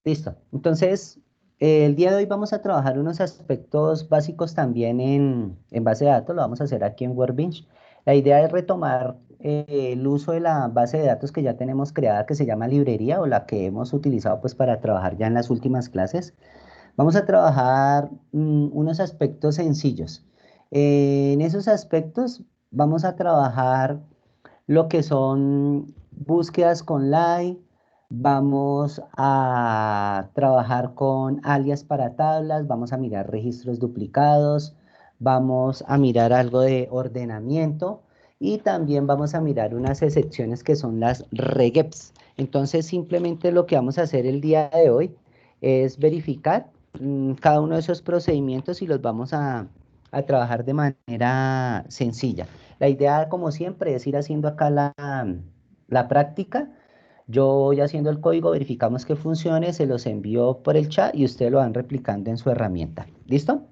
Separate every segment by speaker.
Speaker 1: Listo. Entonces, el día de hoy vamos a trabajar unos aspectos básicos también en base de datos. Lo vamos a hacer aquí en Workbench. La idea es retomar el uso de la base de datos que ya tenemos creada, que se llama librería o la que hemos utilizado pues para trabajar ya en las últimas clases. Vamos a trabajar unos aspectos sencillos. En esos aspectos vamos a trabajar lo que son búsquedas con like, vamos a trabajar con alias para tablas, vamos a mirar registros duplicados, vamos a mirar algo de ordenamiento y también vamos a mirar unas excepciones que son las regex. Entonces, simplemente lo que vamos a hacer el día de hoy es verificar cada uno de esos procedimientos y los vamos a trabajar de manera sencilla. La idea, como siempre, es ir haciendo acá la práctica. Yo voy haciendo el código, verificamos que funcione, se los envío por el chat y ustedes lo van replicando en su herramienta. ¿Listo?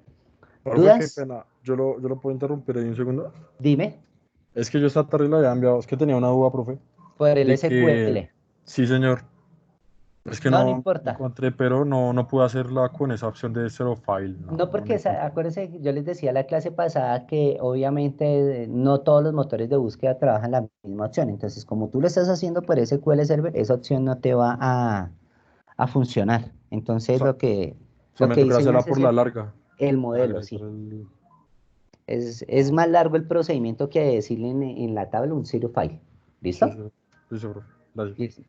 Speaker 2: Profe, qué
Speaker 1: ¿Dudas?
Speaker 2: pena. Yo lo puedo interrumpir ahí un segundo.
Speaker 1: Dime,
Speaker 2: Es que yo esta tarde le había enviado, es que tenía una duda, profe,
Speaker 1: por el
Speaker 2: de que,
Speaker 1: SQL.
Speaker 2: sí, señor, es que
Speaker 1: No, no
Speaker 2: no
Speaker 1: importa.
Speaker 2: encontré, pero no pude hacerla con esa opción de zero file.
Speaker 1: No
Speaker 2: No
Speaker 1: porque,
Speaker 2: encontré.
Speaker 1: acuérdense, yo les decía la clase pasada que obviamente no todos los motores de búsqueda trabajan la misma opción. Entonces, como tú lo estás haciendo por SQL Server, esa opción no te va a funcionar.
Speaker 2: O
Speaker 1: Entonces,
Speaker 2: sea, o sea,
Speaker 1: lo
Speaker 2: me
Speaker 1: que
Speaker 2: toca hacerla
Speaker 1: diseñas
Speaker 2: por
Speaker 1: es
Speaker 2: la larga.
Speaker 1: el
Speaker 2: Para
Speaker 1: modelo,
Speaker 2: ingresar
Speaker 1: sí.
Speaker 2: el...
Speaker 1: Es más largo el procedimiento que decirle en la tabla un zero file.
Speaker 2: Sí,
Speaker 1: ¿Listo?
Speaker 2: sí, sí, sí, profe. Gracias.
Speaker 1: Listo.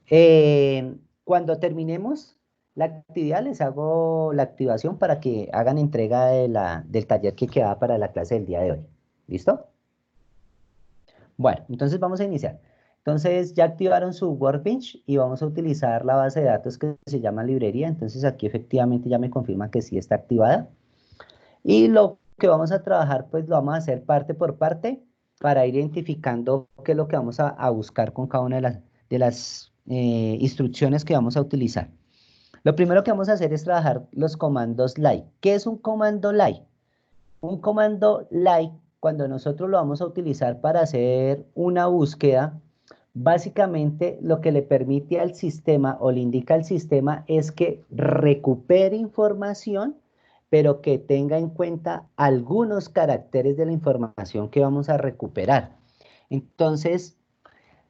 Speaker 1: Cuando terminemos la actividad, les hago la activación para que hagan entrega del taller que queda para la clase del día de hoy. ¿Listo? Bueno, entonces vamos a iniciar. Entonces ya activaron su Workbench y vamos a utilizar la base de datos que se llama librería. Entonces aquí efectivamente ya me confirma que sí está activada. Y lo que vamos a trabajar, pues lo vamos a hacer parte por parte para ir identificando qué es lo que vamos a buscar con cada una de las instrucciones que vamos a utilizar. Lo primero que vamos a hacer es trabajar los comandos like. ¿Qué es un comando like? Un comando like, cuando nosotros lo vamos a utilizar para hacer una búsqueda, básicamente lo que le permite al sistema o le indica al sistema es que recupere información, pero que tenga en cuenta algunos caracteres de la información que vamos a recuperar. Entonces,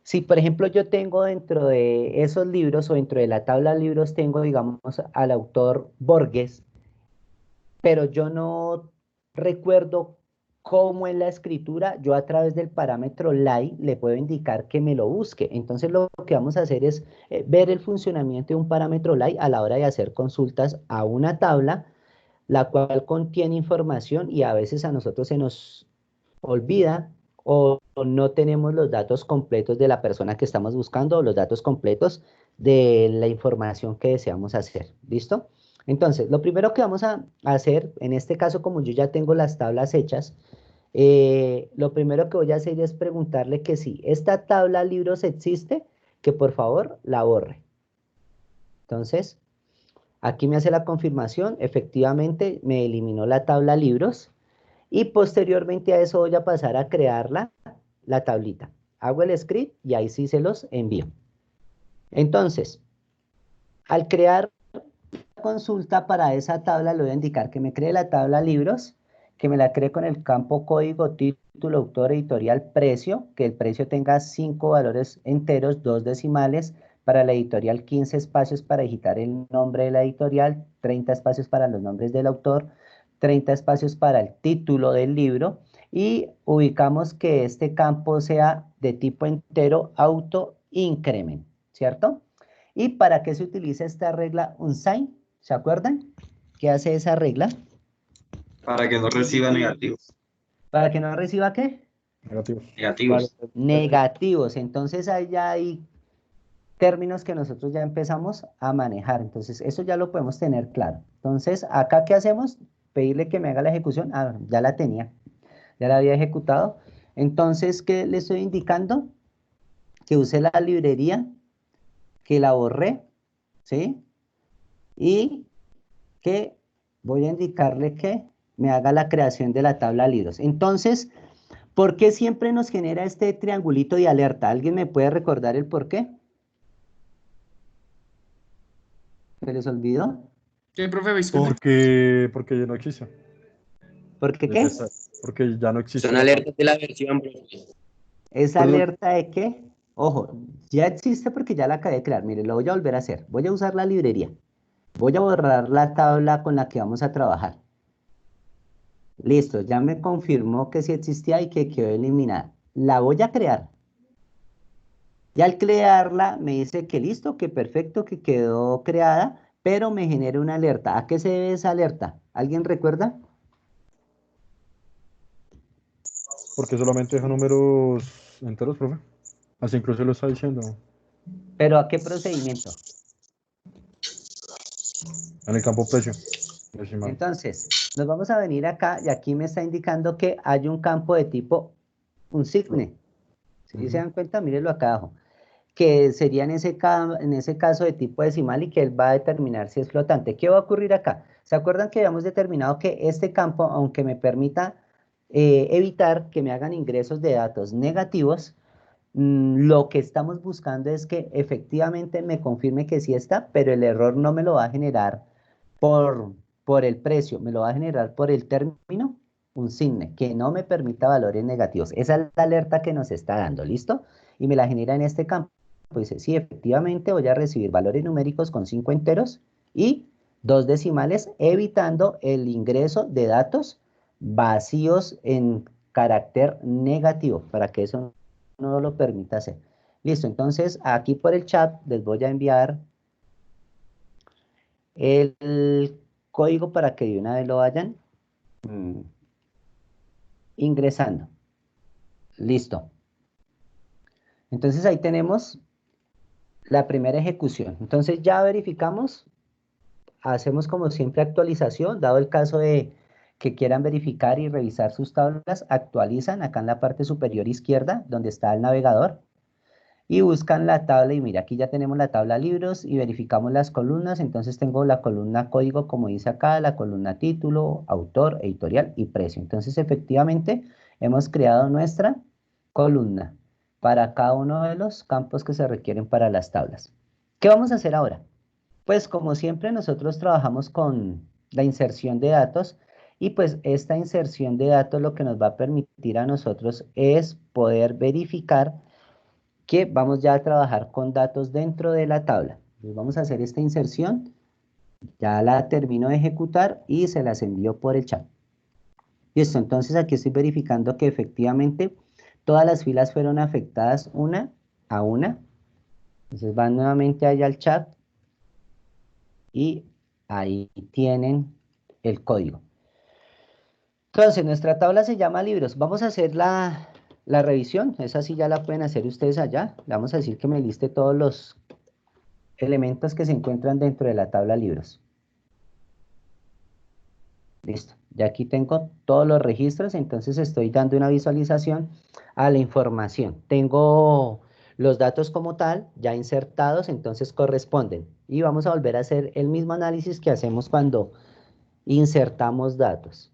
Speaker 1: si por ejemplo yo tengo dentro de esos libros o dentro de la tabla de libros tengo, digamos, al autor Borges, pero yo no recuerdo cómo es la escritura, yo a través del parámetro line le puedo indicar que me lo busque. Entonces lo que vamos a hacer es ver el funcionamiento de un parámetro line a la hora de hacer consultas a una tabla, la cual contiene información y a veces a nosotros se nos olvida o no tenemos los datos completos de la persona que estamos buscando o los datos completos de la información que deseamos hacer. ¿Listo? Entonces, lo primero que vamos a hacer, en este caso, como yo ya tengo las tablas hechas, lo primero que voy a hacer es preguntarle que si esta tabla libros existe, que por favor la borre. Entonces, aquí me hace la confirmación, efectivamente me eliminó la tabla libros y posteriormente a eso voy a pasar a crearla, la tablita. Hago el script y ahí sí se los envío. Entonces, al crear consulta para esa tabla, le voy a indicar que me cree la tabla libros, que me la cree con el campo código, título, autor, editorial, precio, que el precio tenga 5 valores enteros, 2 decimales, para la editorial 15 espacios para digitar el nombre de la editorial, 30 espacios para los nombres del autor, 30 espacios para el título del libro y ubicamos que este campo sea de tipo entero auto increment, ¿cierto? ¿Y para qué se utiliza esta regla unsign? ¿Se acuerdan? ¿Qué hace esa regla?
Speaker 3: Para que no reciba negativos.
Speaker 1: ¿Para que no reciba qué?
Speaker 2: Negativos. Vale.
Speaker 3: Negativos.
Speaker 1: Negativos. Entonces ahí ya hay términos que nosotros ya empezamos a manejar. Entonces eso ya lo podemos tener claro. Entonces acá ¿qué hacemos? Pedirle que me haga la ejecución. Ah, ya la tenía. Ya la había ejecutado. Entonces, ¿qué le estoy indicando? Que use la librería, que la borré, ¿sí? Y que voy a indicarle que me haga la creación de la tabla libros. Entonces, ¿por qué siempre nos genera este triangulito de alerta? ¿Alguien me puede recordar el por qué? ¿Se les olvidó?
Speaker 4: ¿Qué, profe? Disculpe.
Speaker 2: Porque ya no existe.
Speaker 1: ¿Por qué
Speaker 2: Debe
Speaker 1: qué?
Speaker 2: estar, porque ya no existe
Speaker 5: Son
Speaker 2: la tabla.
Speaker 5: alertas de la versión, profe.
Speaker 1: ¿Esa
Speaker 2: Perdón.
Speaker 1: alerta de qué? Ojo, ya existe porque ya la acabé de crear. Mire, lo voy a volver a hacer. Voy a usar la librería. Voy a borrar la tabla con la que vamos a trabajar. Listo, ya me confirmó que sí existía y que quedó eliminada. La voy a crear. Y al crearla me dice que listo, que perfecto, que quedó creada, pero me genera una alerta. ¿A qué se debe esa alerta? ¿Alguien recuerda?
Speaker 2: Porque solamente deja números enteros, profe. Así incluso lo está diciendo.
Speaker 1: ¿Pero a qué procedimiento?
Speaker 2: En el campo precio. Decimal.
Speaker 1: Entonces, nos vamos a venir acá y aquí me está indicando que hay un campo de tipo un signe. Si se dan cuenta, mírenlo acá abajo. Que sería en ese caso de tipo decimal y que él va a determinar si es flotante. ¿Qué va a ocurrir acá? ¿Se acuerdan que habíamos determinado que este campo, aunque me permita evitar que me hagan ingresos de datos negativos, lo que estamos buscando es que efectivamente me confirme que sí está, pero el error no me lo va a generar por, por el precio, me lo va a generar por el término, un signe, que no me permita valores negativos. Esa es la alerta que nos está dando, ¿listo? Y me la genera en este campo. Pues sí, efectivamente voy a recibir valores numéricos con 5 enteros y 2 decimales, evitando el ingreso de datos vacíos en carácter negativo, para que eso no lo permita hacer. Listo, entonces aquí por el chat les voy a enviar el código para que de una vez lo vayan ingresando. Listo. Entonces ahí tenemos la primera ejecución. Entonces ya verificamos, hacemos como siempre actualización, dado el caso de que quieran verificar y revisar sus tablas, actualizan acá en la parte superior izquierda, donde está el navegador, y buscan la tabla, y mira, aquí ya tenemos la tabla libros y verificamos las columnas. Entonces tengo la columna código, como dice acá, la columna título, autor, editorial y precio. Entonces efectivamente hemos creado nuestra columna para cada uno de los campos que se requieren para las tablas. ¿Qué vamos a hacer ahora? Pues como siempre nosotros trabajamos con la inserción de datos, y pues esta inserción de datos lo que nos va a permitir a nosotros es poder verificar que vamos ya a trabajar con datos dentro de la tabla. Entonces vamos a hacer esta inserción, ya la termino de ejecutar y se las envío por el chat. Listo, entonces aquí estoy verificando que efectivamente todas las filas fueron afectadas una a una. Entonces van nuevamente allá al chat y ahí tienen el código. Entonces nuestra tabla se llama libros. Vamos a hacer la revisión, esa sí ya la pueden hacer ustedes allá. Le vamos a decir que me liste todos los elementos que se encuentran dentro de la tabla libros. Listo, ya aquí tengo todos los registros, entonces estoy dando una visualización a la información. Tengo los datos como tal, ya insertados, entonces corresponden. Y vamos a volver a hacer el mismo análisis que hacemos cuando insertamos datos.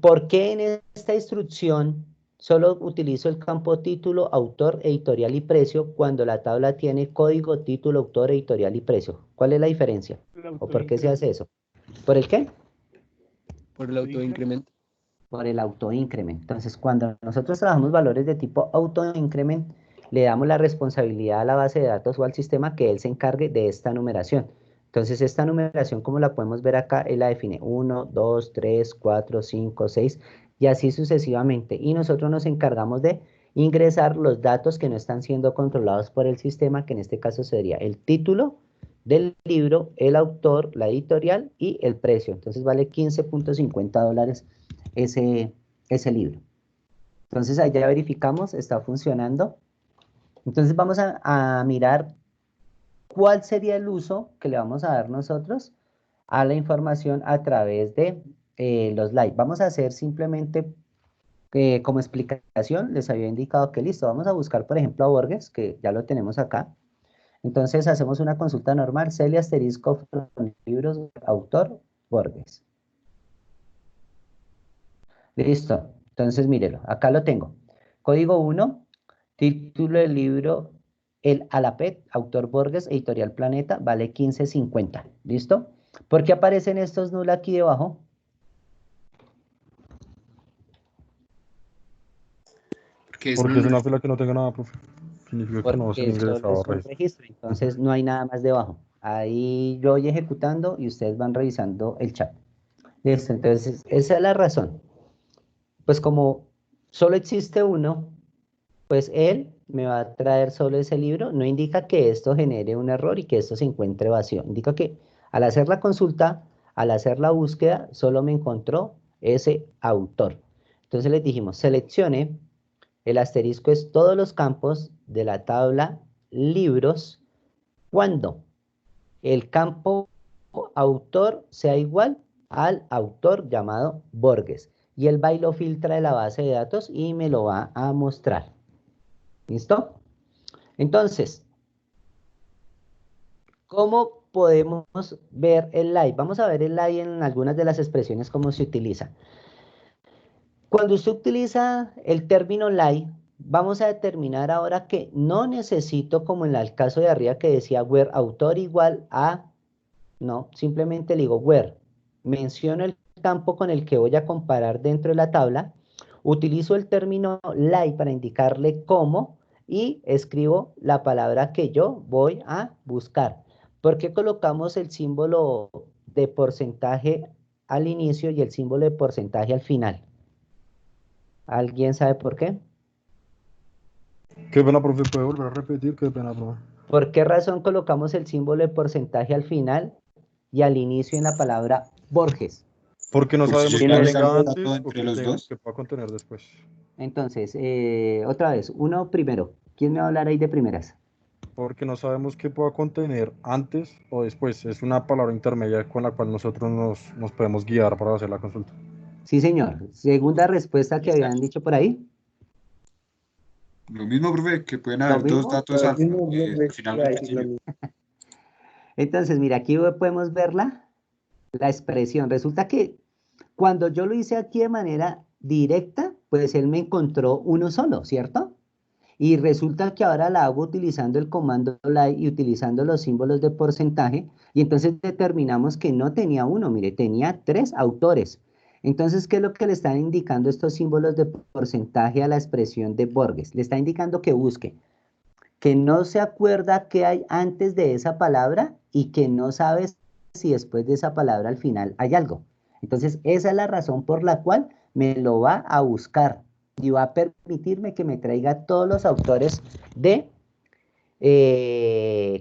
Speaker 1: ¿Por qué en esta instrucción solo utilizo el campo título, autor, editorial y precio cuando la tabla tiene código, título, autor, editorial y precio? ¿Cuál es la diferencia? ¿O por qué se hace eso? ¿Por el qué?
Speaker 5: Por el autoincremento.
Speaker 1: Por el autoincrement. Entonces, cuando nosotros trabajamos valores de tipo autoincrement, le damos la responsabilidad a la base de datos o al sistema que él se encargue de esta numeración. Entonces, esta numeración, como la podemos ver acá, él la define 1, 2, 3, 4, 5, 6 y así sucesivamente. Y nosotros nos encargamos de ingresar los datos que no están siendo controlados por el sistema, que en este caso sería el título del libro, el autor, la editorial y el precio. Entonces vale $15.50 ese libro. Entonces ahí ya verificamos, está funcionando. Entonces vamos a mirar cuál sería el uso que le vamos a dar nosotros a la información a través de los likes. Vamos a hacer simplemente como explicación, les había indicado que listo, vamos a buscar por ejemplo a Borges, que ya lo tenemos acá. Entonces hacemos una consulta normal, Celia asterisco libros, autor, Borges. Listo, entonces mírelo, acá lo tengo. Código 1, título del libro, El Alapet, autor Borges, editorial Planeta, vale 15.50. ¿Listo? ¿Por qué aparecen estos null aquí debajo?
Speaker 5: Porque es
Speaker 2: Porque es
Speaker 5: nulo.
Speaker 2: una fila que no tenga nada, profe. Significa que no se han
Speaker 1: Porque solo
Speaker 2: ingresado a
Speaker 1: es un
Speaker 2: registro.
Speaker 1: registro, entonces no hay nada más debajo. Ahí yo voy ejecutando y ustedes van revisando el chat. Listo, entonces esa es la razón. Pues como solo existe uno, pues él me va a traer solo ese libro. No indica que esto genere un error y que esto se encuentre vacío. Indica que al hacer la consulta, al hacer la búsqueda, solo me encontró ese autor. Entonces les dijimos, seleccione, el asterisco es todos los campos de la tabla libros cuando el campo autor sea igual al autor llamado Borges. Y él va y lo filtra de la base de datos y me lo va a mostrar. ¿Listo? Entonces, ¿cómo podemos ver el like? Vamos a ver el like en algunas de las expresiones, cómo se utiliza. Cuando usted utiliza el término like, vamos a determinar ahora que no necesito, como en el caso de arriba que decía where autor igual a, no, simplemente le digo where. Menciono el campo con el que voy a comparar dentro de la tabla, utilizo el término like para indicarle cómo y escribo la palabra que yo voy a buscar. ¿Por qué colocamos el símbolo de porcentaje al inicio y el símbolo de porcentaje al final? ¿Alguien sabe por qué?
Speaker 2: Qué pena, profe. ¿Puede volver a repetir? Qué pena, profe.
Speaker 1: ¿Por qué razón colocamos el símbolo de porcentaje al final y al inicio en la palabra Borges?
Speaker 2: Porque no
Speaker 3: Por si
Speaker 2: sabemos
Speaker 3: llega
Speaker 2: qué
Speaker 3: a
Speaker 2: tenga
Speaker 3: desempate
Speaker 2: antes o
Speaker 3: entre los dos.
Speaker 2: qué pueda contener después.
Speaker 1: Entonces, otra vez, uno primero. ¿Quién me va a hablar ahí de primeras?
Speaker 2: Porque no sabemos qué pueda contener antes o después. Es una palabra intermedia con la cual nosotros nos podemos guiar para hacer la consulta.
Speaker 1: Sí, señor. Segunda respuesta que habían dicho por ahí.
Speaker 3: Lo mismo, profe, que pueden
Speaker 1: ¿Lo
Speaker 3: haber dos
Speaker 1: mismo?
Speaker 3: datos alfa.
Speaker 5: No, profe, iba a
Speaker 3: Finalmente,
Speaker 5: decir
Speaker 3: sí.
Speaker 5: lo mismo.
Speaker 1: Entonces, mira, aquí podemos verla, la expresión. Resulta que cuando yo lo hice aquí de manera directa, pues él me encontró uno solo, ¿cierto? Y resulta que ahora la hago utilizando el comando like y utilizando los símbolos de porcentaje, y entonces determinamos que no tenía uno, mire, tenía tres autores. Entonces, ¿qué es lo que le están indicando estos símbolos de porcentaje a la expresión de Borges? Le está indicando que busque, que no se acuerda qué hay antes de esa palabra y que no sabe si después de esa palabra al final hay algo. Entonces, esa es la razón por la cual me lo va a buscar y va a permitirme que me traiga todos los autores de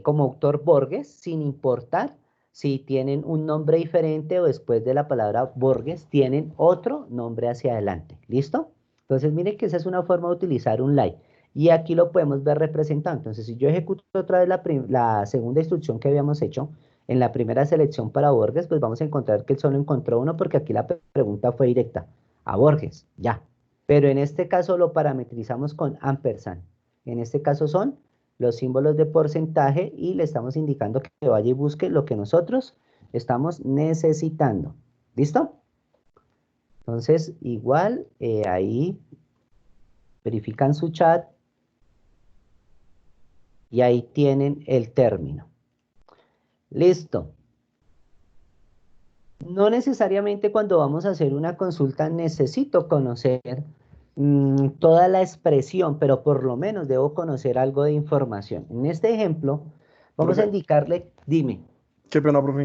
Speaker 1: como autor Borges, sin importar si tienen un nombre diferente o después de la palabra Borges tienen otro nombre hacia adelante. ¿Listo? Entonces, miren que esa es una forma de utilizar un like. Y aquí lo podemos ver representado. Entonces, si yo ejecuto otra vez la segunda instrucción que habíamos hecho, en la primera selección para Borges, pues vamos a encontrar que él solo encontró uno porque aquí la pregunta fue directa. A Borges, ya. Pero en este caso lo parametrizamos con ampersand. En este caso son los símbolos de porcentaje y le estamos indicando que vaya y busque lo que nosotros estamos necesitando. ¿Listo? Entonces, igual ahí verifican su chat y ahí tienen el término. Listo. No necesariamente cuando vamos a hacer una consulta necesito conocer toda la expresión, pero por lo menos debo conocer algo de información. En este ejemplo, vamos a
Speaker 2: Profe,
Speaker 1: indicarle, dime,
Speaker 2: qué pena, profe,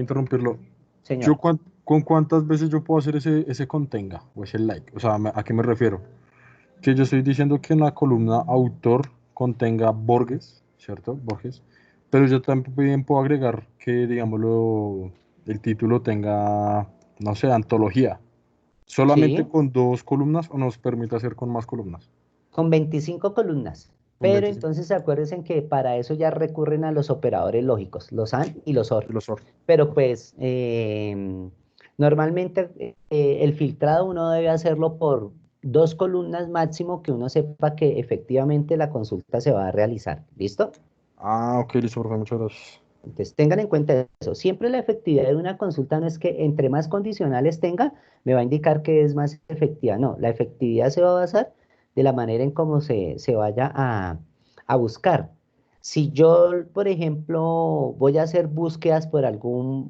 Speaker 2: interrumpirlo.
Speaker 1: señor.
Speaker 2: ¿Con cuántas veces yo puedo hacer ese contenga o ese like? O sea, ¿a qué me refiero? Que yo estoy diciendo que en la columna autor contenga Borges, ¿cierto? Borges. Pero yo también puedo agregar que, digámoslo, el título tenga, no sé, antología. ¿Solamente
Speaker 1: Sí,
Speaker 2: con dos columnas o nos permite hacer con más columnas?
Speaker 1: con 25 columnas.
Speaker 2: Con
Speaker 1: Pero
Speaker 2: 25
Speaker 1: entonces acuérdense que para eso ya recurren a los operadores lógicos, los AND y los OR.
Speaker 2: y los OR.
Speaker 1: Pero pues normalmente el filtrado uno debe hacerlo por dos columnas máximo que uno sepa que efectivamente la consulta se va a realizar. ¿Listo?
Speaker 2: Ah, ok, listo, profe, muchas gracias.
Speaker 1: Entonces tengan en cuenta eso. Siempre la efectividad de una consulta no es que entre más condicionales tenga, me va a indicar que es más efectiva. No, la efectividad se va a basar de la manera en cómo se vaya a buscar. Si yo, por ejemplo, voy a hacer búsquedas por alguna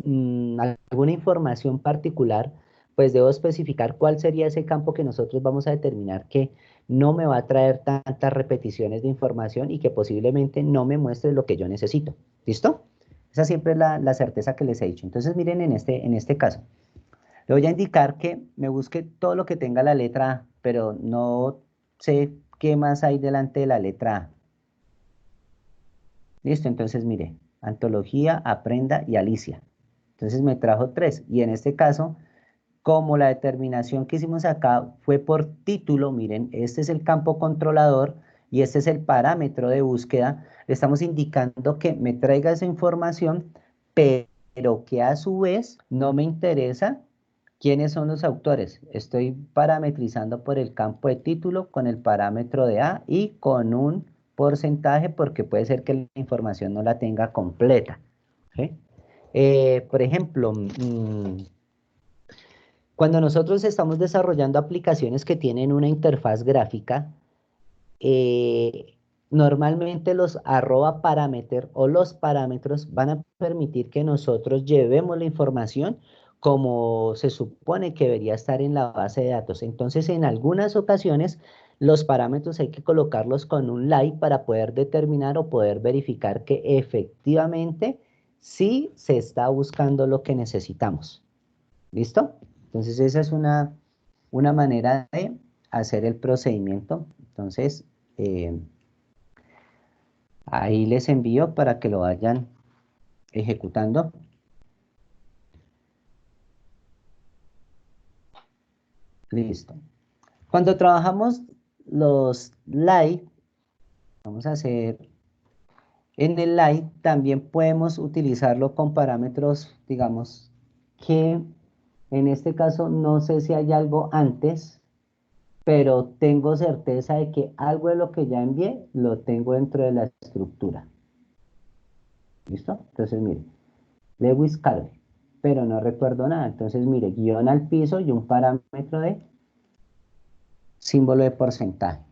Speaker 1: información particular, pues debo especificar cuál sería ese campo que nosotros vamos a determinar que no me va a traer tantas repeticiones de información y que posiblemente no me muestre lo que yo necesito. ¿Listo? Esa siempre es la certeza que les he dicho. Entonces, miren en este caso. Le voy a indicar que me busque todo lo que tenga la letra A, pero no sé qué más hay delante de la letra A. Listo, entonces mire, antología, aprenda y Alicia. Entonces me trajo 3. Y en este caso, como la determinación que hicimos acá fue por título, miren, este es el campo controlador y este es el parámetro de búsqueda, le estamos indicando que me traiga esa información, pero que a su vez no me interesa quiénes son los autores. Estoy parametrizando por el campo de título con el parámetro de A y con un porcentaje porque puede ser que la información no la tenga completa. ¿Sí? Por ejemplo, cuando nosotros estamos desarrollando aplicaciones que tienen una interfaz gráfica, normalmente los @parameter o los parámetros van a permitir que nosotros llevemos la información como se supone que debería estar en la base de datos. Entonces, en algunas ocasiones, los parámetros hay que colocarlos con un like para poder determinar o poder verificar que efectivamente sí se está buscando lo que necesitamos. ¿Listo? Entonces, esa es una manera de hacer el procedimiento. Entonces, ahí les envío para que lo vayan ejecutando. Listo. Cuando trabajamos los live, vamos a hacer en el live, también podemos utilizarlo con parámetros, digamos, que en este caso no sé si hay algo antes, pero tengo certeza de que algo de lo que ya envié lo tengo dentro de la estructura. ¿Listo? Entonces, mire, Lewis Carroll, pero no recuerdo nada. Entonces, mire, guión al piso y un parámetro de símbolo de porcentaje.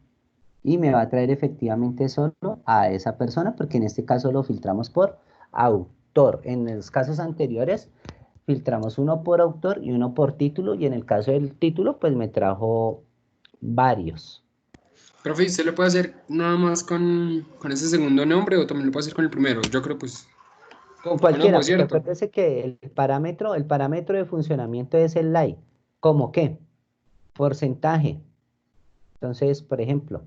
Speaker 1: Y me va a traer efectivamente solo a esa persona, porque en este caso lo filtramos por autor. En los casos anteriores, filtramos uno por autor y uno por título, y en el caso del título, pues me trajo varios.
Speaker 5: Profe, ¿usted lo puede hacer nada más con ese segundo nombre o también lo puede hacer con el primero? Yo creo pues
Speaker 1: Con
Speaker 5: con
Speaker 1: cualquiera,
Speaker 5: ambos,
Speaker 1: porque
Speaker 5: ¿cierto?
Speaker 1: acuérdese que el parámetro de funcionamiento es el like. ¿Cómo qué? Porcentaje. Entonces, por ejemplo,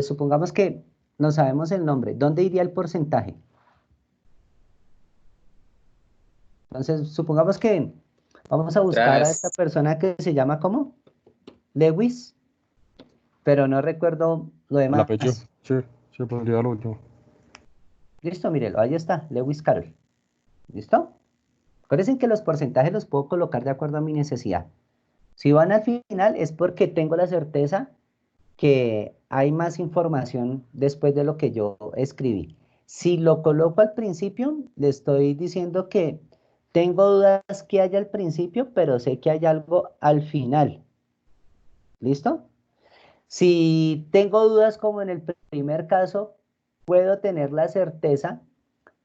Speaker 1: supongamos que no sabemos el nombre. ¿Dónde iría el porcentaje? Entonces, supongamos que vamos a buscar a esta
Speaker 4: Tras,
Speaker 1: persona que se llama ¿cómo? Lewis, pero no recuerdo lo
Speaker 2: El
Speaker 1: demás.
Speaker 2: apellido, sí, se pondría lo último.
Speaker 1: Listo, mírelo, ahí está, Lewis Carroll. ¿Listo? Acuérdense que los porcentajes los puedo colocar de acuerdo a mi necesidad. Si van al final es porque tengo la certeza que hay más información después de lo que yo escribí. Si lo coloco al principio, le estoy diciendo que tengo dudas que haya al principio, pero sé que hay algo al final. ¿Listo? Si tengo dudas como en el primer caso, puedo tener la certeza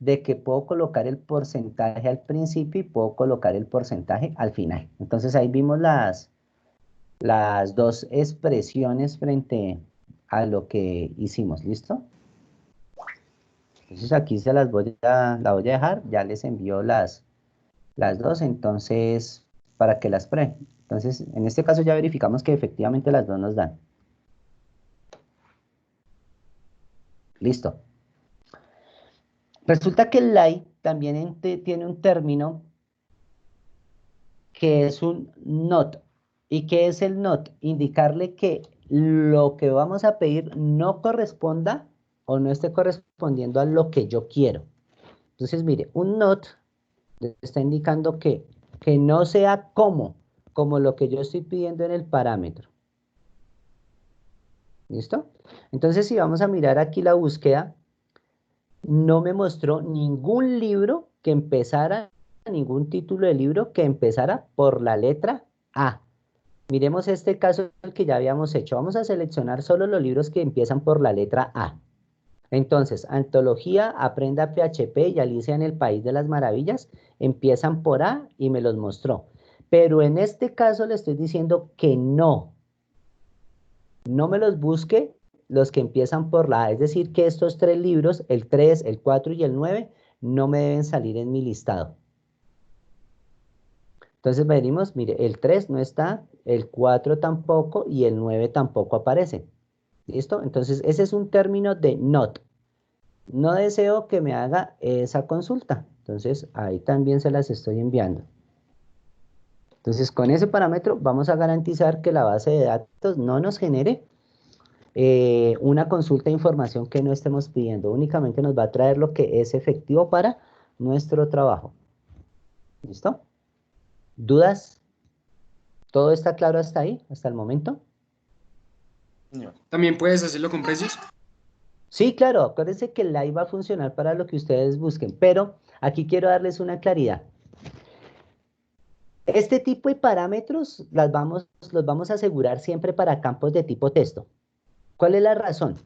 Speaker 1: de que puedo colocar el porcentaje al principio y puedo colocar el porcentaje al final. Entonces ahí vimos las dos expresiones frente a lo que hicimos, ¿listo? Entonces aquí la voy a dejar, ya les envío las dos, entonces, para que las prueben. Entonces, en este caso ya verificamos que efectivamente las dos nos dan. Listo. Resulta que el like también tiene un término que es un not. ¿Y qué es el not? Indicarle que lo que vamos a pedir no corresponda o no esté correspondiendo a lo que yo quiero. Entonces, mire, un not le está indicando que no sea como lo que yo estoy pidiendo en el parámetro. ¿Listo? Entonces, si vamos a mirar aquí la búsqueda, no me mostró ningún libro que empezara, ningún título de libro que empezara por la letra A. Miremos este caso que ya habíamos hecho. Vamos a seleccionar solo los libros que empiezan por la letra A. Entonces, Antología, Aprenda PHP y Alicia en el País de las Maravillas empiezan por A y me los mostró. Pero en este caso le estoy diciendo que no me los busque los que empiezan por la A. Es decir, que estos 3 libros, el 3, el 4 y el 9, no me deben salir en mi listado. Entonces venimos, mire, el 3 no está, el 4 tampoco y el 9 tampoco aparece. ¿Listo? Entonces ese es un término de not. No deseo que me haga esa consulta. Entonces ahí también se las estoy enviando. Entonces con ese parámetro vamos a garantizar que la base de datos no nos genere una consulta de información que no estemos pidiendo. Únicamente nos va a traer lo que es efectivo para nuestro trabajo. ¿Listo? ¿Dudas? ¿Todo está claro hasta ahí, hasta el momento?
Speaker 5: ¿También puedes hacerlo con precios?
Speaker 1: Sí, claro, acuérdense que el live va a funcionar para lo que ustedes busquen, pero aquí quiero darles una claridad. Este tipo de parámetros los vamos a asegurar siempre para campos de tipo texto. ¿Cuál es la razón?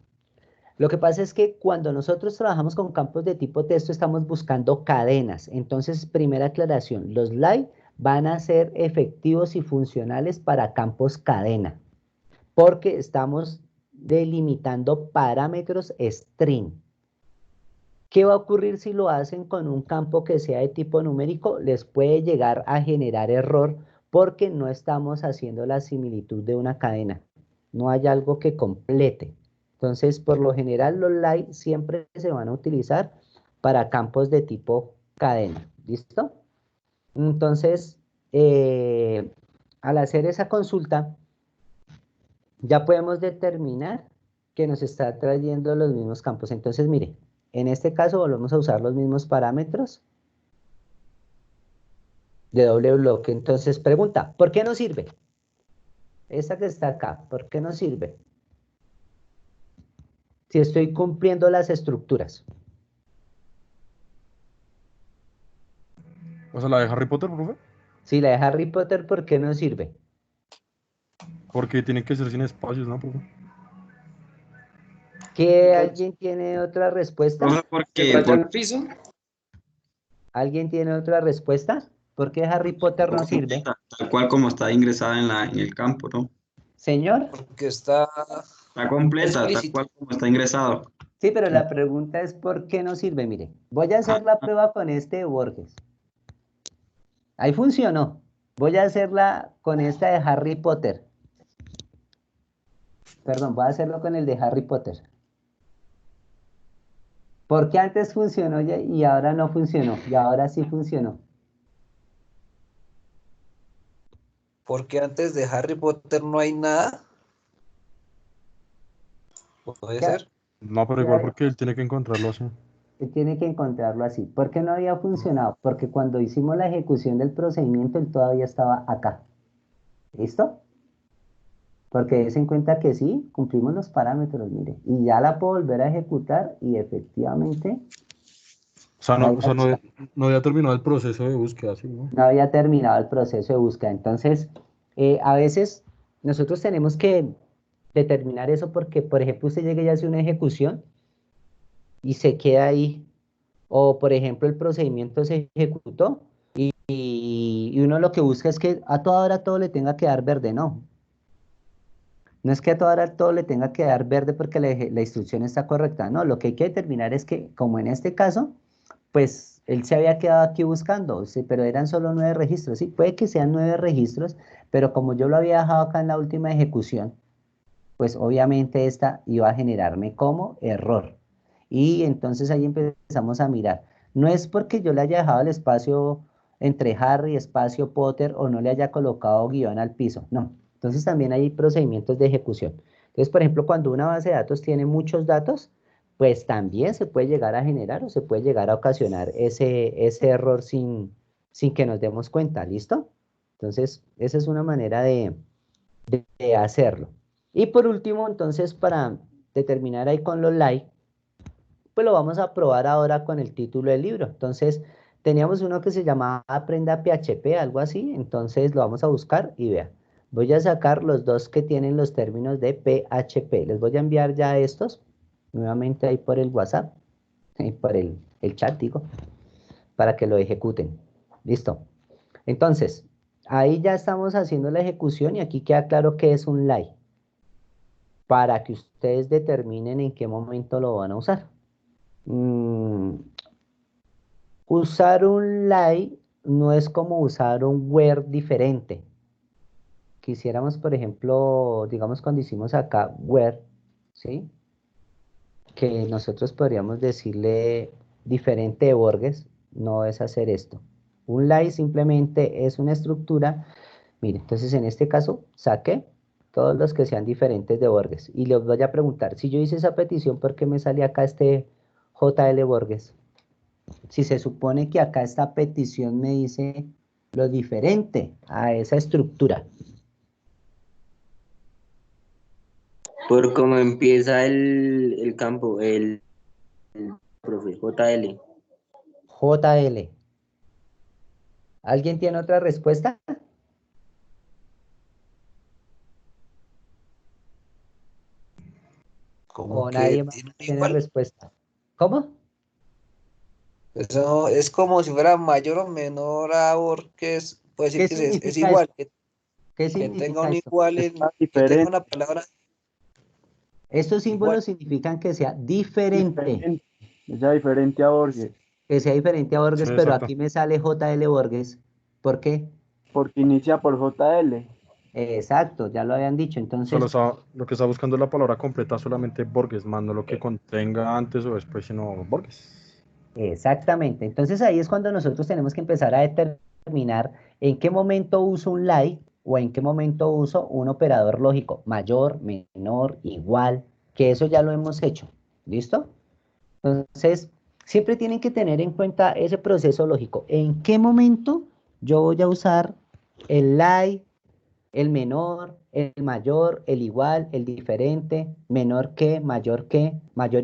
Speaker 1: Lo que pasa es que cuando nosotros trabajamos con campos de tipo texto estamos buscando cadenas. Entonces, primera aclaración, los live van a ser efectivos y funcionales para campos cadena, porque estamos delimitando parámetros string. ¿Qué va a ocurrir si lo hacen con un campo que sea de tipo numérico? Les puede llegar a generar error porque no estamos haciendo la similitud de una cadena. No hay algo que complete. Entonces, por lo general, los live siempre se van a utilizar para campos de tipo cadena. ¿Listo? Entonces, al hacer esa consulta, ya podemos determinar que nos está trayendo los mismos campos. Entonces, mire, en este caso volvemos a usar los mismos parámetros de doble bloque. Entonces, pregunta, ¿por qué no sirve? Esta que está acá, ¿por qué no sirve? Si estoy cumpliendo las estructuras.
Speaker 2: O sea, la de Harry Potter, profe.
Speaker 1: Si la de Harry Potter, ¿por qué no sirve?
Speaker 2: Porque tiene que ser sin espacios, ¿no, profe?
Speaker 1: ¿Que alguien tiene otra respuesta?
Speaker 3: Profe,
Speaker 5: ¿Se
Speaker 3: porque,
Speaker 5: falta el piso?
Speaker 1: ¿Alguien tiene otra respuesta? ¿Por qué Harry Potter no sirve?
Speaker 3: tal cual como está ingresada en el campo, ¿no?
Speaker 1: Señor,
Speaker 4: Porque está
Speaker 3: Está completa, tal
Speaker 4: explícito.
Speaker 3: cual como está ingresado.
Speaker 1: sí, pero la pregunta es ¿por qué no sirve? Mire, voy a hacer la prueba con este de Borges. Ahí funcionó. Voy a hacerla con esta de Harry Potter. Perdón, voy a hacerlo con el de Harry Potter. ¿Por qué antes funcionó y ahora no funcionó? Y ahora sí funcionó.
Speaker 4: Porque antes de Harry Potter no hay nada. Puede
Speaker 1: ¿Qué?
Speaker 4: ser.
Speaker 2: No, pero igual porque él tiene que encontrarlo así.
Speaker 1: Tiene que encontrarlo así. ¿Por qué no había funcionado? Porque cuando hicimos la ejecución del procedimiento, él todavía estaba acá. ¿Listo? Porque des en cuenta que sí, cumplimos los parámetros, mire. Y ya la puedo volver a ejecutar y efectivamente
Speaker 2: No había terminado el proceso de búsqueda, ¿sí, no?
Speaker 1: no había terminado el proceso de búsqueda. Entonces, a veces nosotros tenemos que determinar eso porque, por ejemplo, usted llega y hace una ejecución y se queda ahí. O, por ejemplo, el procedimiento se ejecutó y uno lo que busca es que a toda hora todo le tenga que dar verde, no. No es que a toda hora todo le tenga que dar verde porque la instrucción está correcta, no. Lo que hay que determinar es que, como en este caso, pues él se había quedado aquí buscando, sí, pero eran solo 9 registros, sí, puede que sean 9 registros, pero como yo lo había dejado acá en la última ejecución, pues obviamente esta iba a generarme como error. Y entonces ahí empezamos a mirar. No es porque yo le haya dejado el espacio entre Harry, espacio Potter, o no le haya colocado guión al piso, no. Entonces también hay procedimientos de ejecución. Entonces, por ejemplo, cuando una base de datos tiene muchos datos, pues también se puede llegar a generar o se puede llegar a ocasionar ese error sin que nos demos cuenta, ¿listo? Entonces, esa es una manera de hacerlo. Y por último, entonces, para determinar ahí con los like, pues lo vamos a probar ahora con el título del libro. Entonces, teníamos uno que se llamaba Aprenda PHP, algo así. Entonces, lo vamos a buscar y vea. Voy a sacar los dos que tienen los términos de PHP. Les voy a enviar ya estos nuevamente ahí por el WhatsApp, por el chat, digo, para que lo ejecuten. Listo. Entonces, ahí ya estamos haciendo la ejecución y aquí queda claro que es un lie, para que ustedes determinen en qué momento lo van a usar. Usar un lie no es como usar un where diferente. Quisiéramos, por ejemplo, digamos cuando hicimos acá where, ¿sí? Que nosotros podríamos decirle diferente de Borges, no es hacer esto. Un lie simplemente es una estructura. Mire, entonces en este caso saqué todos los que sean diferentes de Borges. Y les voy a preguntar, si yo hice esa petición, ¿por qué me sale acá este JL Borges? Si se supone que acá esta petición me dice lo diferente a esa estructura.
Speaker 6: Por cómo empieza el campo, el profe, JL.
Speaker 1: JL. ¿Alguien tiene otra respuesta?
Speaker 4: Como
Speaker 1: ¿O
Speaker 4: que
Speaker 1: nadie más
Speaker 4: tiene un
Speaker 1: tiene
Speaker 4: igual.
Speaker 1: respuesta? ¿Cómo?
Speaker 4: Eso es como si fuera mayor o menor a Borges. Puede decir
Speaker 1: ¿Qué
Speaker 4: que es
Speaker 1: significa
Speaker 4: igual,
Speaker 1: eso? ¿Qué
Speaker 4: que tenga
Speaker 1: significa
Speaker 4: un
Speaker 1: esto?
Speaker 4: igual
Speaker 2: Está
Speaker 4: que tenga
Speaker 2: diferente,
Speaker 4: una palabra
Speaker 1: Estos
Speaker 4: igual.
Speaker 1: símbolos significan que sea diferente,
Speaker 2: diferente, ya diferente a Borges,
Speaker 1: que sea diferente a
Speaker 2: sí,
Speaker 1: Borges, pero
Speaker 2: exacto.
Speaker 1: aquí me sale JL Borges. ¿Por qué?
Speaker 7: porque inicia por JL.
Speaker 1: Exacto, ya lo habían dicho.
Speaker 2: Solo
Speaker 1: Entonces,
Speaker 2: lo que está buscando es la palabra completa, solamente Borges, más no lo que contenga antes o después, sino Borges.
Speaker 1: exactamente. Entonces ahí es cuando nosotros tenemos que empezar a determinar en qué momento uso un like o en qué momento uso un operador lógico, mayor, menor, igual, que eso ya lo hemos hecho. ¿Listo? Entonces, siempre tienen que tener en cuenta ese proceso lógico. ¿En qué momento yo voy a usar el like, el menor, el mayor, el igual, el diferente, menor que, mayor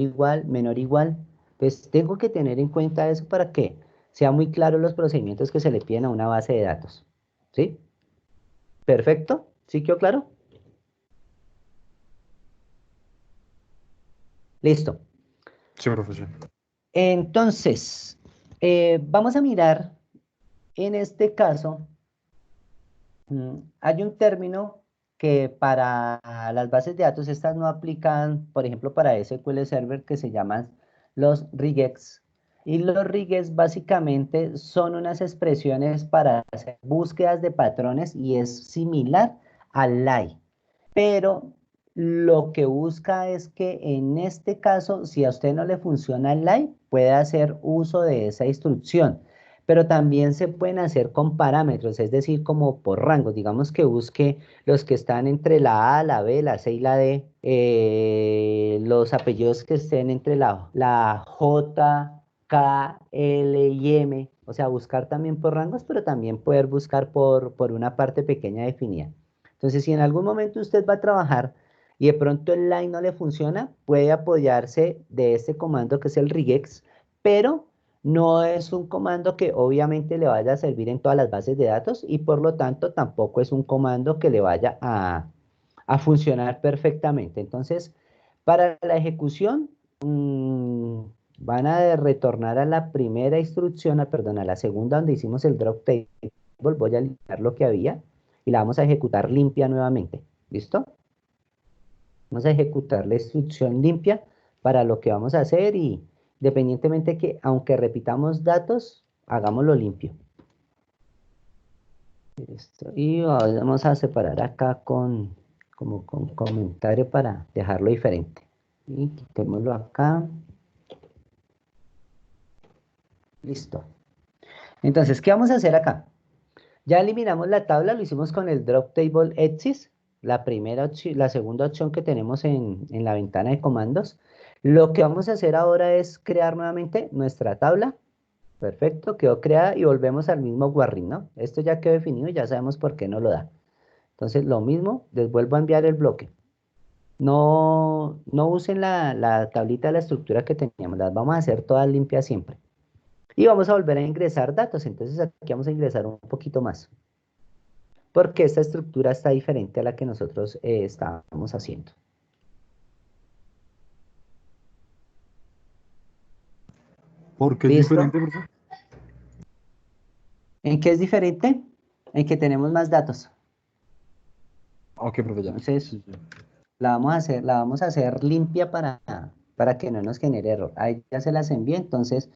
Speaker 1: igual, menor igual? Pues tengo que tener en cuenta eso para que sean muy claros los procedimientos que se le piden a una base de datos. ¿Sí? Perfecto. ¿Sí quedó claro? Listo.
Speaker 2: Sí, profesor.
Speaker 1: Entonces, vamos a mirar en este caso. Hay un término que para las bases de datos estas no aplican, por ejemplo, para SQL Server, que se llaman los regex. Y los regex básicamente son unas expresiones para hacer búsquedas de patrones y es similar al lie. Pero lo que busca es que en este caso, si a usted no le funciona el lie, puede hacer uso de esa instrucción. Pero también se pueden hacer con parámetros, es decir, como por rangos. Digamos que busque los que están entre la A, la B, la C y la D, los apellidos que estén entre la J, K, L y M. O sea, buscar también por rangos, pero también poder buscar por una parte pequeña definida. Entonces, si en algún momento usted va a trabajar y de pronto el line no le funciona, puede apoyarse de este comando que es el regex, pero no es un comando que obviamente le vaya a servir en todas las bases de datos y por lo tanto tampoco es un comando que le vaya a funcionar perfectamente. Entonces, para la ejecución, van a retornar a la primera instrucción, perdón, a la segunda donde hicimos el drop table. Voy a eliminar lo que había y la vamos a ejecutar limpia nuevamente. ¿Listo? Vamos a ejecutar la instrucción limpia para lo que vamos a hacer y independientemente que, aunque repitamos datos, hagámoslo limpio. Listo. Y vamos a separar acá como con comentario para dejarlo diferente. Y quitémoslo acá. Listo. Entonces, ¿qué vamos a hacer acá? Ya eliminamos la tabla, lo hicimos con el drop table exis, la primera opción, la segunda opción que tenemos en la ventana de comandos. Lo que vamos a hacer ahora es crear nuevamente nuestra tabla. Perfecto, quedó creada y volvemos al mismo warring, ¿no? Esto ya quedó definido y ya sabemos por qué no lo da. Entonces, lo mismo, les vuelvo a enviar el bloque. No usen la tablita de la estructura que teníamos, las vamos a hacer todas limpias siempre. Y vamos a volver a ingresar datos, entonces aquí vamos a ingresar un poquito más. Porque esta estructura está diferente a la que nosotros estábamos haciendo.
Speaker 2: ¿Por qué es
Speaker 1: ¿Listo?
Speaker 2: diferente, profe?
Speaker 1: ¿En qué es diferente? En que tenemos más datos.
Speaker 2: Ok, profe, ya.
Speaker 1: Entonces,
Speaker 2: Sí, sí.
Speaker 1: la vamos a hacer limpia para que no nos genere error. Ahí ya se las envié, entonces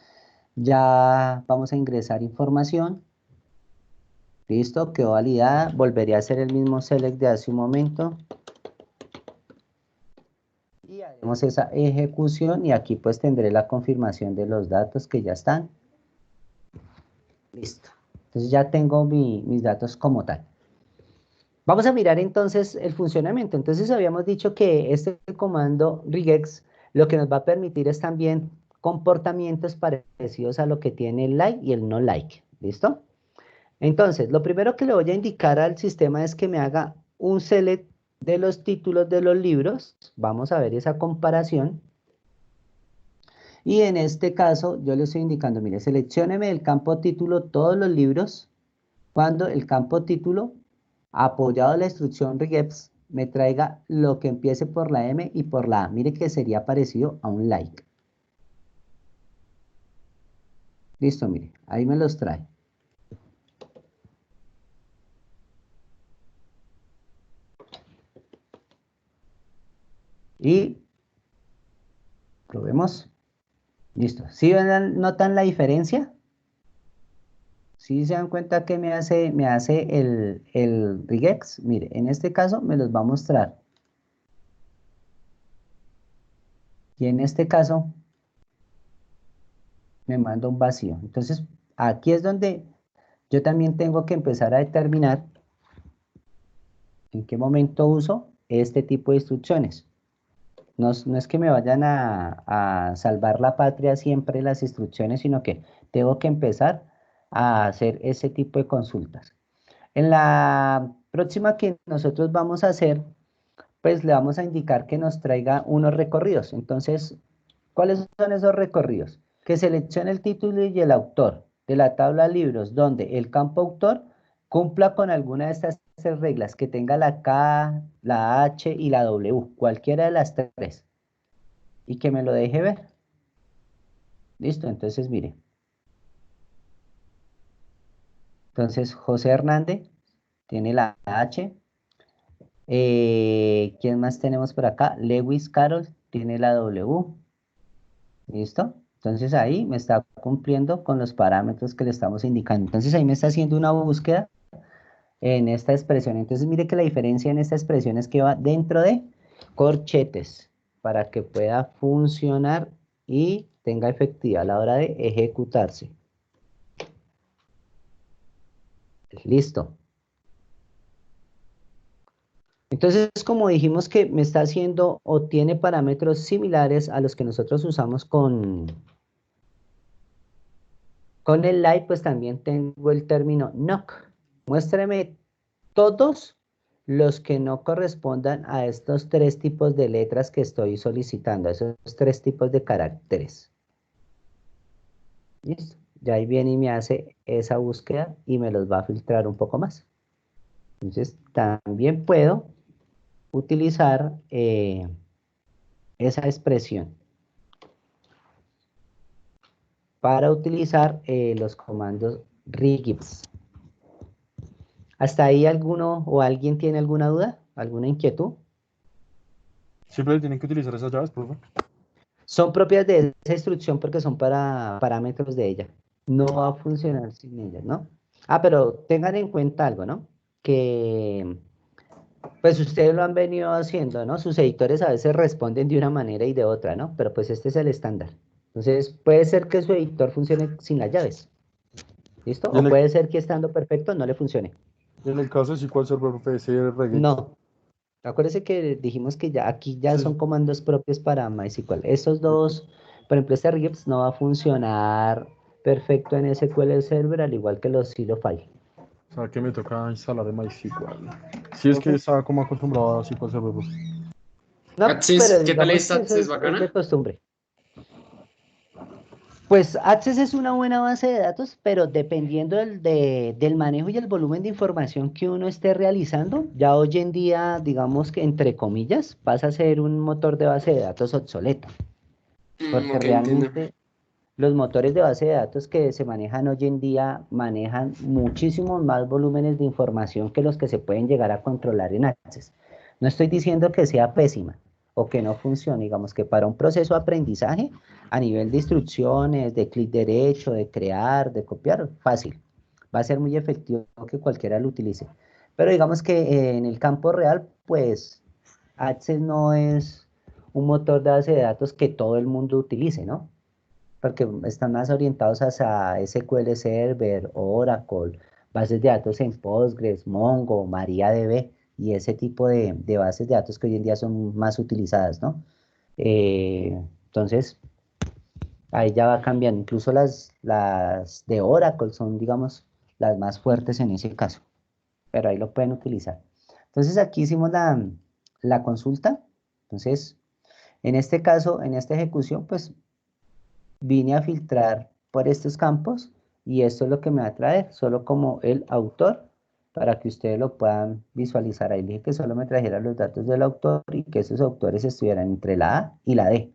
Speaker 1: ya vamos a ingresar información. Listo, quedó validada. Volvería a hacer el mismo select de hace un momento. Y haremos esa ejecución y aquí pues tendré la confirmación de los datos que ya están. Listo. Entonces ya tengo mis datos como tal. Vamos a mirar entonces el funcionamiento. Entonces habíamos dicho que este comando regex lo que nos va a permitir es también comportamientos parecidos a lo que tiene el like y el no like. ¿Listo? Entonces, lo primero que le voy a indicar al sistema es que me haga un select de los títulos de los libros. Vamos a ver esa comparación. Y en este caso, yo le estoy indicando, mire, seleccióneme del campo título todos los libros cuando el campo título, apoyado a la instrucción regex, me traiga lo que empiece por la M y por la A. Mire que sería parecido a un like. Listo, mire, ahí me los trae. Y probemos. Listo. ¿Sí notan la diferencia? ¿Sí se dan cuenta que me hace el regex? Mire, en este caso me los va a mostrar. Y en este caso me manda un vacío. Entonces, aquí es donde yo también tengo que empezar a determinar en qué momento uso este tipo de instrucciones. No es que me vayan a salvar la patria siempre las instrucciones, sino que tengo que empezar a hacer ese tipo de consultas. En la próxima que nosotros vamos a hacer, pues le vamos a indicar que nos traiga unos recorridos. Entonces, ¿cuáles son esos recorridos? Que seleccione el título y el autor de la tabla libros, donde el campo autor cumpla con alguna de estas tres reglas, que tenga la K, la H y la W, cualquiera de las tres, y que me lo deje ver. Listo, entonces mire. Entonces, José Hernández tiene la H. ¿Quién más tenemos por acá? Lewis Carroll tiene la W. ¿Listo? Entonces ahí me está cumpliendo con los parámetros que le estamos indicando. Entonces ahí me está haciendo una búsqueda en esta expresión. Entonces mire que la diferencia en esta expresión es que va dentro de corchetes para que pueda funcionar y tenga efectividad a la hora de ejecutarse. Listo. Entonces, como dijimos que me está haciendo o tiene parámetros similares a los que nosotros usamos con el like, pues también tengo el término NOC. Muéstrame todos los que no correspondan a estos tres tipos de letras que estoy solicitando, a esos tres tipos de caracteres. ¿Listo? Ya ahí viene y me hace esa búsqueda y me los va a filtrar un poco más. Entonces, también puedo utilizar esa expresión para utilizar los comandos regex. ¿Hasta ahí alguno o alguien tiene alguna duda? ¿Alguna inquietud?
Speaker 2: Siempre tienen que utilizar esas llaves, profe.
Speaker 1: Son propias de esa instrucción porque son para parámetros de ella. No va a funcionar sin ellas, ¿no? Ah, pero tengan en cuenta algo, ¿no? Que pues ustedes lo han venido haciendo, ¿no? Sus editores a veces responden de una manera y de otra, ¿no? Pero pues este es el estándar. Entonces puede ser que su editor funcione sin las llaves. ¿Listo?
Speaker 2: Y
Speaker 1: O puede ser que estando perfecto no le funcione.
Speaker 2: en el caso de SQL Server, profe, ese regex.
Speaker 1: No. Acuérdense que dijimos que ya aquí ya
Speaker 2: Sí.
Speaker 1: son comandos propios para MySQL. Estos dos, por ejemplo, este regex no va a funcionar perfecto en SQL Server, al igual que los silo file.
Speaker 2: O sea, que me toca instalar en MySQL. Si es que estaba como acostumbrado a SQL Server, profe.
Speaker 1: No,
Speaker 5: Access,
Speaker 1: pero
Speaker 5: ¿qué tal
Speaker 1: digamos
Speaker 5: está
Speaker 1: que eso
Speaker 5: Access?
Speaker 1: es de
Speaker 5: ¿Bacana?
Speaker 1: costumbre. Pues Access es una buena base de datos, pero dependiendo del manejo y el volumen de información que uno esté realizando, ya hoy en día, digamos que entre comillas, pasa a ser un motor de base de datos obsoleto. Porque
Speaker 5: Ok, entiendo.
Speaker 1: Los motores de base de datos que se manejan hoy en día manejan muchísimos más volúmenes de información que los que se pueden llegar a controlar en Access. No estoy diciendo que sea pésima o que no funcione, digamos que para un proceso de aprendizaje, a nivel de instrucciones, de clic derecho, de crear, de copiar, fácil. Va a ser muy efectivo que cualquiera lo utilice. Pero digamos que en el campo real, pues Access no es un motor de base de datos que todo el mundo utilice, ¿no? Porque están más orientados hacia SQL Server, Oracle, bases de datos en Postgres, Mongo, MariaDB y ese tipo de bases de datos que hoy en día son más utilizadas, ¿no? Entonces, ahí ya va cambiando. Incluso las de Oracle son, digamos, las más fuertes en ese caso, pero ahí lo pueden utilizar. Entonces, aquí hicimos la consulta. Entonces, en este caso, en esta ejecución, pues vine a filtrar por estos campos y esto es lo que me va a traer, solo como el autor, para que ustedes lo puedan visualizar. Ahí dije que solo me trajera los datos del autor y que esos autores estuvieran entre la A y la D.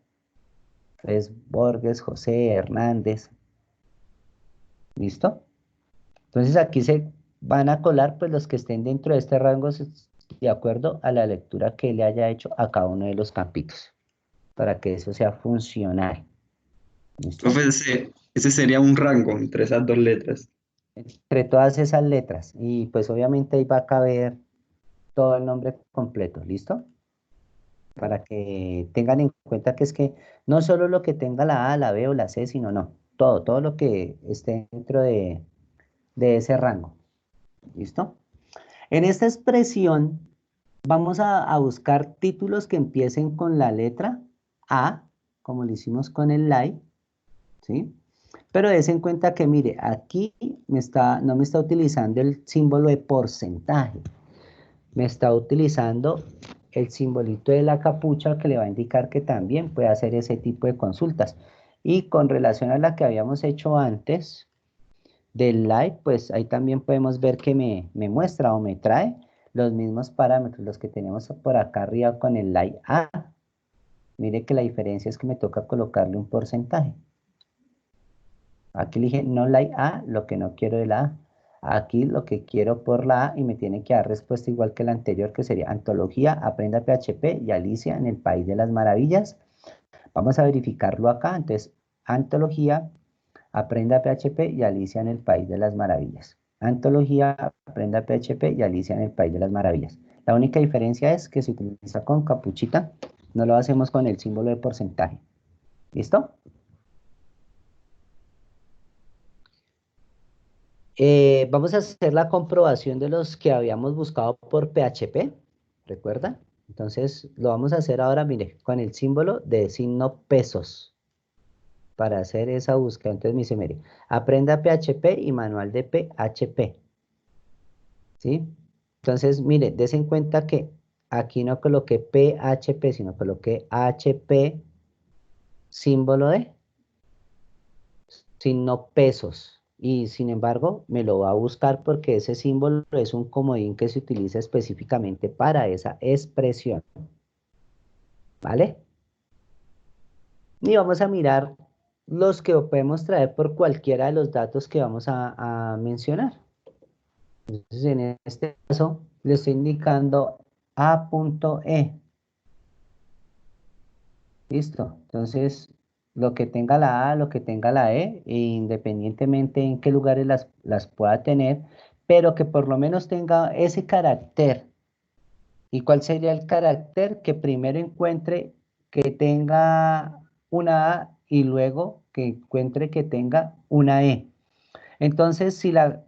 Speaker 1: Entonces, Borges, José, Hernández. ¿Listo? Entonces aquí se van a colar pues los que estén dentro de este rango de acuerdo a la lectura que le haya hecho a cada uno de los campitos, para que eso sea funcional. ¿Listo?
Speaker 8: Profe, ese sería un rango entre esas dos letras.
Speaker 1: Entre todas esas letras. Y pues obviamente ahí va a caber todo el nombre completo. ¿Listo? Para que tengan en cuenta que es que no solo lo que tenga la A, la B o la C, sino no. Todo lo que esté dentro de ese rango. ¿Listo? En esta expresión vamos a buscar títulos que empiecen con la letra A, como lo hicimos con el like, ¿sí? Pero des en cuenta que, mire, aquí no me está utilizando el símbolo de porcentaje, me está utilizando el simbolito de la capucha que le va a indicar que también puede hacer ese tipo de consultas. Y con relación a la que habíamos hecho antes del like, pues ahí también podemos ver que me muestra o me trae los mismos parámetros, los que tenemos por acá arriba con el like A. Mire que la diferencia es que me toca colocarle un porcentaje. Aquí le dije no like A, lo que no quiero de la A. Aquí lo que quiero por la A y me tiene que dar respuesta igual que la anterior, que sería Antología, Aprenda PHP y Alicia en el País de las Maravillas. Vamos a verificarlo acá. Entonces, Antología, Aprenda PHP y Alicia en el País de las Maravillas. Antología, Aprenda PHP y Alicia en el País de las Maravillas. La única diferencia es que se utiliza con capuchita, no lo hacemos con el símbolo de porcentaje. ¿Listo? Vamos a hacer la comprobación de los que habíamos buscado por PHP, ¿recuerda? Entonces, lo vamos a hacer ahora, mire, con el símbolo de signo pesos, para hacer esa búsqueda. Entonces me dice, mire, aprenda PHP y manual de PHP, ¿sí? Entonces, mire, des en cuenta que aquí no coloqué PHP, sino coloqué HP, símbolo de signo pesos. Y sin embargo, me lo va a buscar porque ese símbolo es un comodín que se utiliza específicamente para esa expresión. ¿Vale? Y vamos a mirar los que podemos traer por cualquiera de los datos que vamos a mencionar. Entonces, en este caso, le estoy indicando A.E. Listo. Entonces, lo que tenga la A, lo que tenga la E, independientemente en qué lugares las pueda tener, pero que por lo menos tenga ese carácter. ¿Y cuál sería el carácter? Que primero encuentre que tenga una A y luego que encuentre que tenga una E. Entonces, si la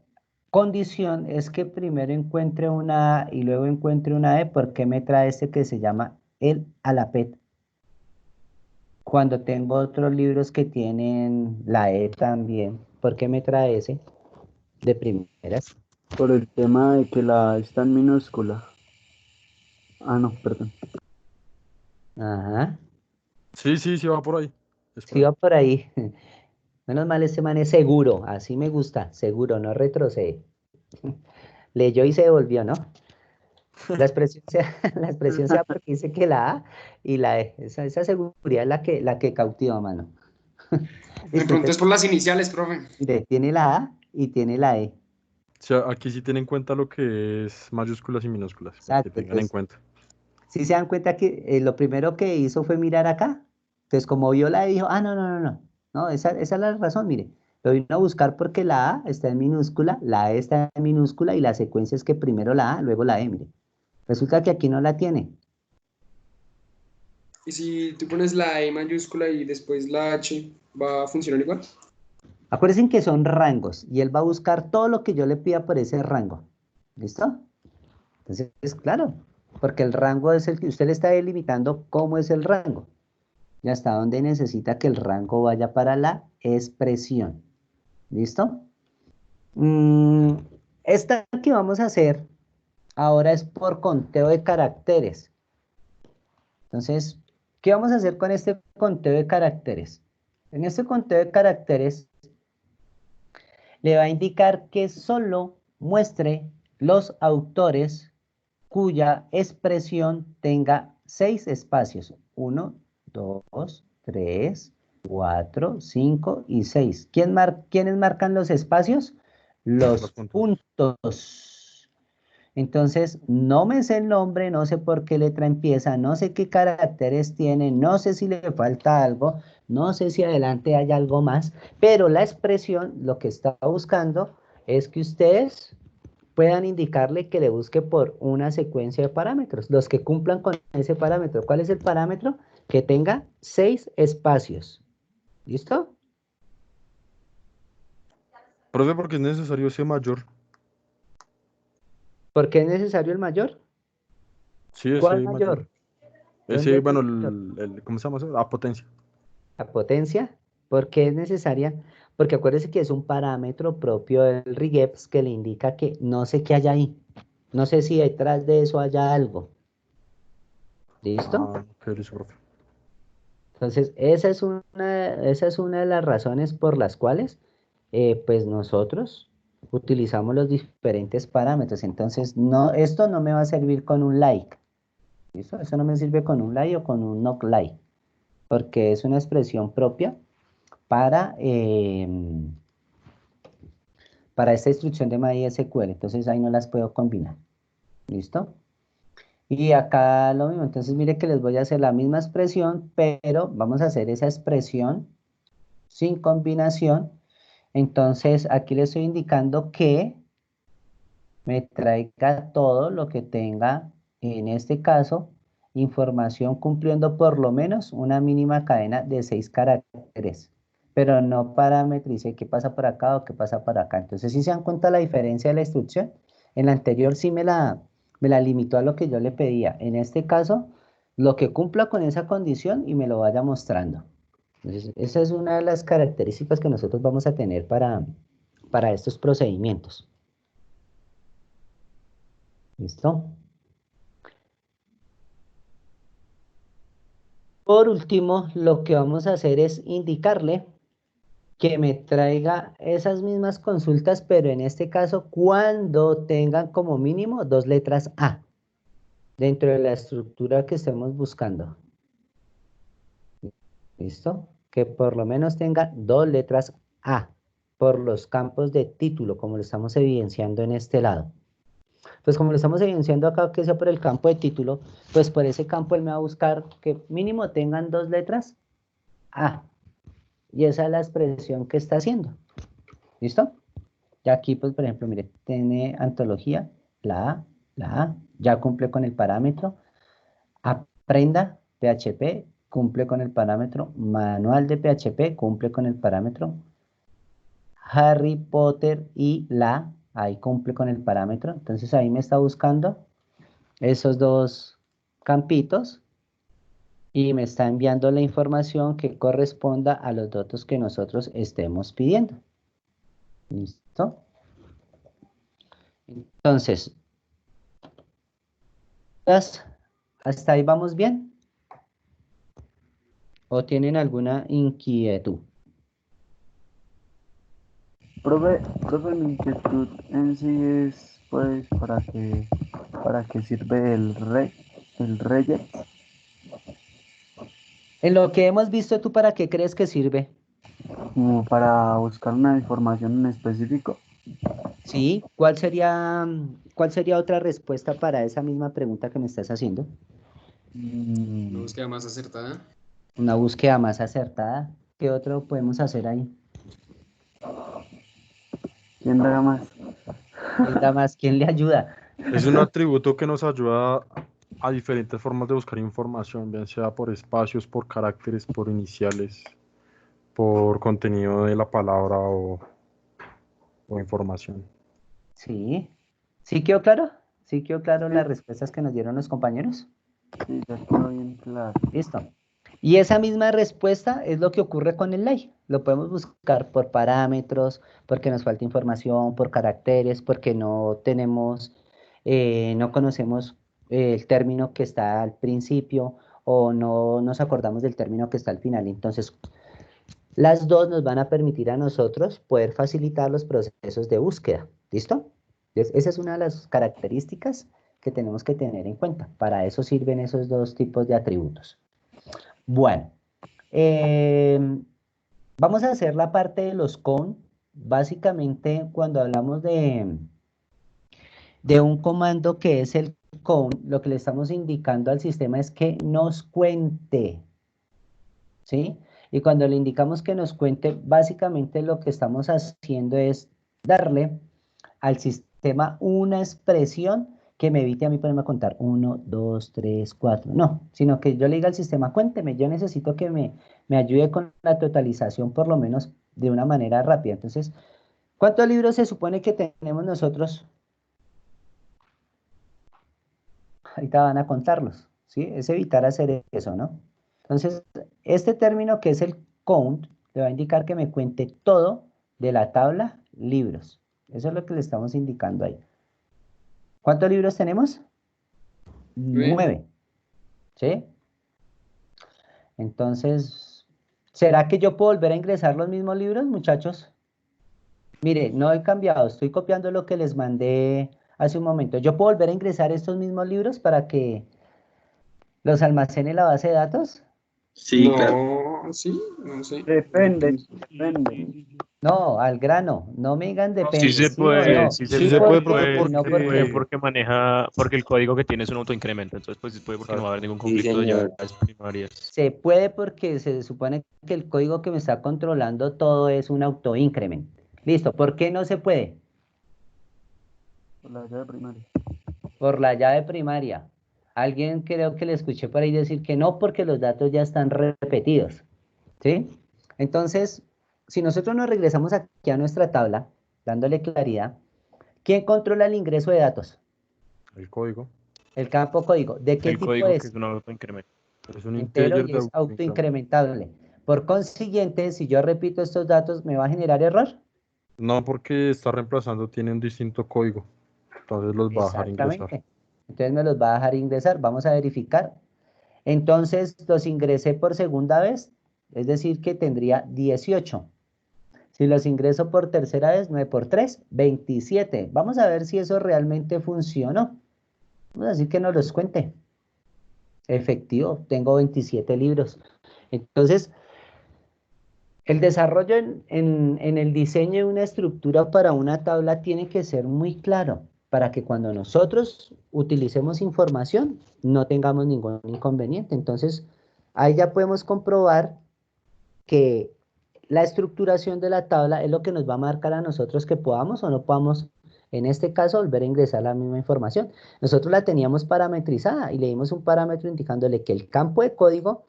Speaker 1: condición es que primero encuentre una A y luego encuentre una E, ¿por qué me trae este que se llama el alapet? Cuando tengo otros libros que tienen la E también, ¿por qué me trae ese de primeras?
Speaker 7: Por el tema de que la A está en minúscula. Ah, no, perdón.
Speaker 1: Ajá,
Speaker 2: Sí, va por ahí. Es por
Speaker 1: sí
Speaker 2: ahí.
Speaker 1: va por ahí. Menos mal este man es seguro, así me gusta, seguro, no retrocede. Leyó y se devolvió, ¿no? La expresión sea, la expresión sea porque dice que la A y la E. Esa seguridad es la que cautiva, mano.
Speaker 5: De
Speaker 1: Listo,
Speaker 5: pronto es
Speaker 1: entonces,
Speaker 5: por las iniciales, profe.
Speaker 1: mire, tiene la A y tiene la E.
Speaker 2: O sea, aquí sí tienen en cuenta lo que es mayúsculas y minúsculas, para que
Speaker 1: Exacto,
Speaker 2: tengan en
Speaker 1: entonces,
Speaker 2: cuenta.
Speaker 1: si se dan cuenta que lo primero que hizo fue mirar acá. Entonces, como vio la E, dijo, ah, no, no, no, no. No, esa es la razón, mire. Lo vino a buscar porque la A está en minúscula, la E está en minúscula y la secuencia es que primero la A, luego la E, mire. Resulta que aquí no la tiene.
Speaker 5: Y si tú pones la E mayúscula y después la H, ¿va a funcionar igual?
Speaker 1: Acuérdense que son rangos y él va a buscar todo lo que yo le pida por ese rango. ¿Listo? Entonces, claro, porque el rango es el que usted le está delimitando cómo es el rango y hasta dónde necesita que el rango vaya para la expresión. ¿Listo? Mm, esta que vamos a hacer ahora es por conteo de caracteres. Entonces, ¿qué vamos a hacer con este conteo de caracteres? En este conteo de caracteres le va a indicar que solo muestre los autores cuya expresión tenga 6 espacios. 1, 2, 3, 4, 5 y 6. ¿Quiénes marcan los espacios?
Speaker 2: Los
Speaker 1: Los
Speaker 2: puntos.
Speaker 1: puntos. Entonces, no me sé el nombre, no sé por qué letra empieza, no sé qué caracteres tiene, no sé si le falta algo, no sé si adelante hay algo más, pero la expresión lo que está buscando es que ustedes puedan indicarle que le busque por una secuencia de parámetros, los que cumplan con ese parámetro. ¿Cuál es el parámetro? Que tenga 6 espacios. ¿Listo?
Speaker 2: Profe, porque es necesario ese mayor.
Speaker 1: ¿Por qué es necesario el mayor?
Speaker 2: Sí,
Speaker 1: ¿Cuál
Speaker 2: ese mayor.
Speaker 1: mayor? ¿Dónde
Speaker 2: Ese,
Speaker 1: es el
Speaker 2: bueno,
Speaker 1: mayor?
Speaker 2: ¿cómo se llama eso? La potencia.
Speaker 1: La potencia. ¿Por qué es necesaria? Porque acuérdese que es un parámetro propio del RIGEPS que le indica que no sé qué hay ahí. No sé si detrás de eso haya algo. ¿Listo?
Speaker 2: Ah, ok, listo, profe.
Speaker 1: Entonces, esa es una de las razones por las cuales pues nosotros utilizamos los diferentes parámetros. Entonces, no, esto no me va a servir con un like. ¿Listo? Eso no me sirve con un like o con un not like, porque es una expresión propia para, para esta instrucción de MySQL. Entonces, ahí no las puedo combinar. ¿Listo? Y acá lo mismo. Entonces, mire que les voy a hacer la misma expresión, pero vamos a hacer esa expresión sin combinación. Entonces, aquí le estoy indicando que me traiga todo lo que tenga, en este caso, información cumpliendo por lo menos una mínima cadena de 6 caracteres, pero no parametrice qué pasa por acá o qué pasa por acá. Entonces, si se dan cuenta la diferencia de la instrucción, en la anterior sí me la limitó a lo que yo le pedía. En este caso, lo que cumpla con esa condición y me lo vaya mostrando. Entonces, esa es una de las características que nosotros vamos a tener para estos procedimientos. ¿Listo? Por último, lo que vamos a hacer es indicarle que me traiga esas mismas consultas, pero en este caso cuando tengan como mínimo 2 letras A dentro de la estructura que estemos buscando. ¿Listo? Que por lo menos tenga 2 letras A por los campos de título, como lo estamos evidenciando en este lado. Pues como lo estamos evidenciando acá, que sea por el campo de título, pues por ese campo él me va a buscar que mínimo tengan 2 letras A. Y esa es la expresión que está haciendo. ¿Listo? Ya aquí, pues, por ejemplo, mire, tiene antología, la A, ya cumple con el parámetro. Aprenda PHP, cumple con el parámetro. Manual de PHP, cumple con el parámetro. Harry Potter y ahí cumple con el parámetro. Entonces ahí me está buscando esos dos campitos y me está enviando la información que corresponda a los datos que nosotros estemos pidiendo. ¿Listo? Entonces, ¿hasta ahí vamos bien? ¿O tienen alguna inquietud?
Speaker 7: Profe, mi inquietud en sí es, pues, para qué sirve el regex.
Speaker 1: En lo que hemos visto, ¿tú para qué crees que sirve?
Speaker 7: como para buscar una información en específico.
Speaker 1: Sí, cuál sería otra respuesta para esa misma pregunta que me estás haciendo?
Speaker 5: Una
Speaker 7: Mm,
Speaker 5: búsqueda más acertada.
Speaker 1: Una búsqueda más acertada. ¿Qué otro podemos hacer ahí?
Speaker 7: ¿Quién da más?
Speaker 1: ¿Quién da más? ¿Quién le ayuda?
Speaker 2: Es un atributo que nos ayuda a diferentes formas de buscar información, bien sea por espacios, por caracteres, por iniciales, por contenido de la palabra o información.
Speaker 1: Sí. ¿Sí quedó claro? ¿Sí quedó claro las respuestas que nos dieron los compañeros?
Speaker 7: Sí, ya quedó bien claro.
Speaker 1: Listo. Y esa misma respuesta es lo que ocurre con el ley. Lo podemos buscar por parámetros, porque nos falta información, por caracteres, porque no tenemos, no conocemos el término que está al principio o no nos acordamos del término que está al final. Entonces, las dos nos van a permitir a nosotros poder facilitar los procesos de búsqueda. ¿Listo? Esa es una de las características que tenemos que tener en cuenta. Para eso sirven esos dos tipos de atributos. Bueno, eh, vamos a hacer la parte de los con. Básicamente, cuando hablamos de un comando que es el con, lo que le estamos indicando al sistema es que nos cuente, ¿sí? Y cuando le indicamos que nos cuente, básicamente lo que estamos haciendo es darle al sistema una expresión que me evite a mí ponerme a contar 1, 2, 3, 4. No, sino que yo le diga al sistema, cuénteme, yo necesito que me ayude con la totalización por lo menos de una manera rápida. Entonces, ¿cuántos libros se supone que tenemos nosotros? Ahorita van a contarlos, ¿sí? Es evitar hacer eso, ¿no? Entonces, este término que es el count, le va a indicar que me cuente todo de la tabla libros. Eso es lo que le estamos indicando ahí. ¿Cuántos libros tenemos? 9, ¿sí? Entonces, ¿será que yo puedo volver a ingresar los mismos libros, muchachos? Mire, no he cambiado, estoy copiando lo que les mandé hace un momento. ¿Yo puedo volver a ingresar estos mismos libros para que los almacene la base de datos?
Speaker 8: Sí, claro.
Speaker 5: No, sí, no sé.
Speaker 7: Depende,
Speaker 5: Depende.
Speaker 7: depende.
Speaker 1: No, al grano, no me digan
Speaker 9: Sí
Speaker 1: depende,
Speaker 9: se
Speaker 1: sí o
Speaker 9: puede,
Speaker 1: no.
Speaker 9: sí
Speaker 2: Sí
Speaker 1: Sí
Speaker 2: se puede,
Speaker 1: porque
Speaker 2: profe,
Speaker 1: y no
Speaker 9: se puede
Speaker 1: porque.
Speaker 2: porque...
Speaker 9: porque maneja, porque el código que tiene es un autoincremento, entonces pues sí puede porque no va a haber
Speaker 2: Exacto.
Speaker 9: ningún
Speaker 6: Sí,
Speaker 9: conflicto de
Speaker 6: señor.
Speaker 9: llaves primarias.
Speaker 1: Se puede porque se supone que el código que me está controlando todo es un autoincrement. Listo, ¿por qué no se puede?
Speaker 7: Por la llave primaria.
Speaker 1: Por la llave primaria. Alguien creo que le escuché por ahí decir que no porque los datos ya están repetidos. ¿Sí? Entonces, si nosotros nos regresamos aquí a nuestra tabla, dándole claridad, ¿quién controla el ingreso de datos?
Speaker 2: El código
Speaker 1: El campo código. ¿De qué
Speaker 9: El
Speaker 1: tipo
Speaker 9: código que
Speaker 1: es?
Speaker 9: es un autoincremento.
Speaker 2: es un
Speaker 1: Entero
Speaker 2: integer
Speaker 1: y
Speaker 2: de
Speaker 1: es
Speaker 2: autoincremento.
Speaker 1: autoincrementable. Por consiguiente, si yo repito estos datos, ¿me va a generar error?
Speaker 2: No, porque está reemplazando, tiene un distinto código. Entonces los va a dejar ingresar.
Speaker 1: Exactamente. Entonces me los va a dejar ingresar. Vamos a verificar. Entonces los ingresé por segunda vez, es decir, que tendría 18. Si los ingreso por tercera vez, 9 por 3, 27. Vamos a ver si eso realmente funcionó. Vamos a decir que nos los cuente. Efectivo, tengo 27 libros. Entonces, el desarrollo en el diseño de una estructura para una tabla tiene que ser muy claro para que cuando nosotros utilicemos información no tengamos ningún inconveniente. Entonces, ahí ya podemos comprobar que la estructuración de la tabla es lo que nos va a marcar a nosotros que podamos o no podamos, en este caso, volver a ingresar la misma información. Nosotros la teníamos parametrizada y le dimos un parámetro indicándole que el campo de código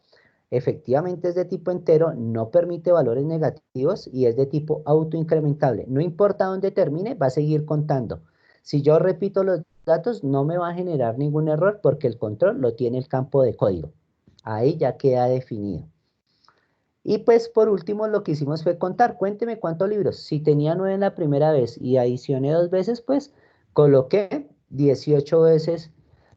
Speaker 1: efectivamente es de tipo entero, no permite valores negativos y es de tipo autoincrementable. No importa dónde termine, va a seguir contando. Si yo repito los datos, no me va a generar ningún error porque el control lo tiene el campo de código. Ahí ya queda definido. Y pues por último lo que hicimos fue contar, cuénteme cuántos libros. Si tenía 9 en la primera vez y adicioné 2 veces, pues coloqué 18 veces,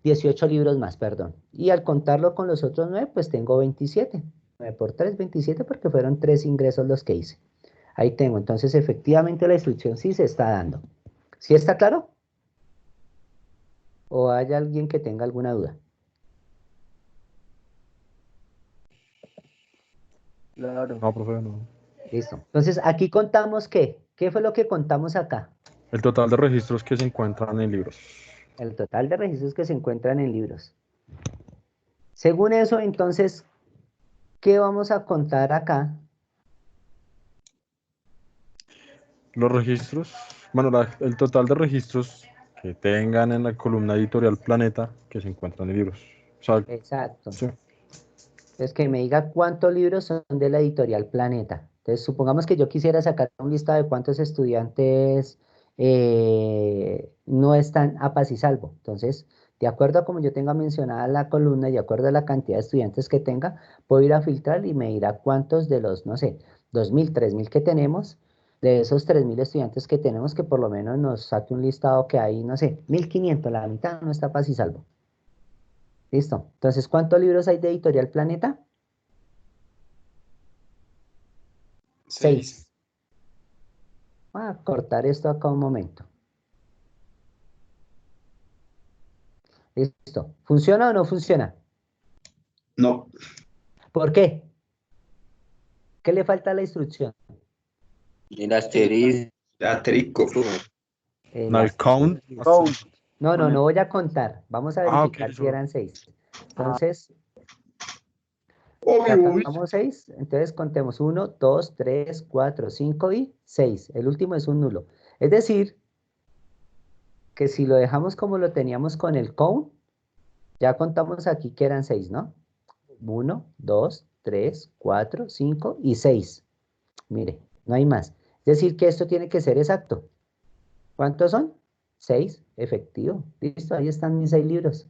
Speaker 1: 18 libros más, perdón. Y al contarlo con los otros 9, pues tengo 27. 9 por 3, 27 porque fueron 3 ingresos los que hice. Ahí tengo, entonces efectivamente la instrucción sí se está dando. ¿Sí está claro? ¿O hay alguien que tenga alguna duda?
Speaker 7: Claro.
Speaker 2: No, profe, no.
Speaker 1: Listo. Entonces, aquí contamos ¿qué? ¿Qué fue lo que contamos acá?
Speaker 2: El total de registros que se encuentran en libros.
Speaker 1: El total de registros que se encuentran en libros. Según eso, entonces, ¿qué vamos a contar acá?
Speaker 2: Los registros, bueno, el total de registros que tengan en la columna editorial Planeta que se encuentran en libros. O sea,
Speaker 1: Exacto.
Speaker 2: sí.
Speaker 1: Entonces, que me diga cuántos libros son de la editorial Planeta. Entonces, supongamos que yo quisiera sacar un listado de cuántos estudiantes no están a paz y salvo. Entonces, de acuerdo a como yo tenga mencionada la columna y de acuerdo a la cantidad de estudiantes que tenga, puedo ir a filtrar y me dirá cuántos de los, no sé, 2.000, 3.000 que tenemos, de esos 3.000 estudiantes que tenemos, que por lo menos nos saque un listado que hay, no sé, 1.500, la mitad no está a paz y salvo. Listo. Entonces, ¿cuántos libros hay de Editorial Planeta? 6. Voy a cortar esto acá un momento. Listo. ¿Funciona o no funciona?
Speaker 8: No,
Speaker 1: ¿Por qué? ¿Qué le falta a la instrucción?
Speaker 6: El asterisco.
Speaker 8: asterisco.
Speaker 2: No, el count.
Speaker 1: No, no voy a contar. Vamos a
Speaker 2: Ok,
Speaker 1: verificar si eran 6. Entonces,
Speaker 8: Obvio, obvio.
Speaker 1: sacamos 6. Entonces, contemos 1, 2, 3, 4, 5 y 6. El último es un nulo. Es decir, que si lo dejamos como lo teníamos con el count, ya contamos aquí que eran 6, ¿no? 1, 2, 3, 4, 5 y 6. Mire, no hay más. Es decir, que esto tiene que ser exacto. ¿Cuántos son? 6, efectivo. Listo, ahí están mis 6 libros.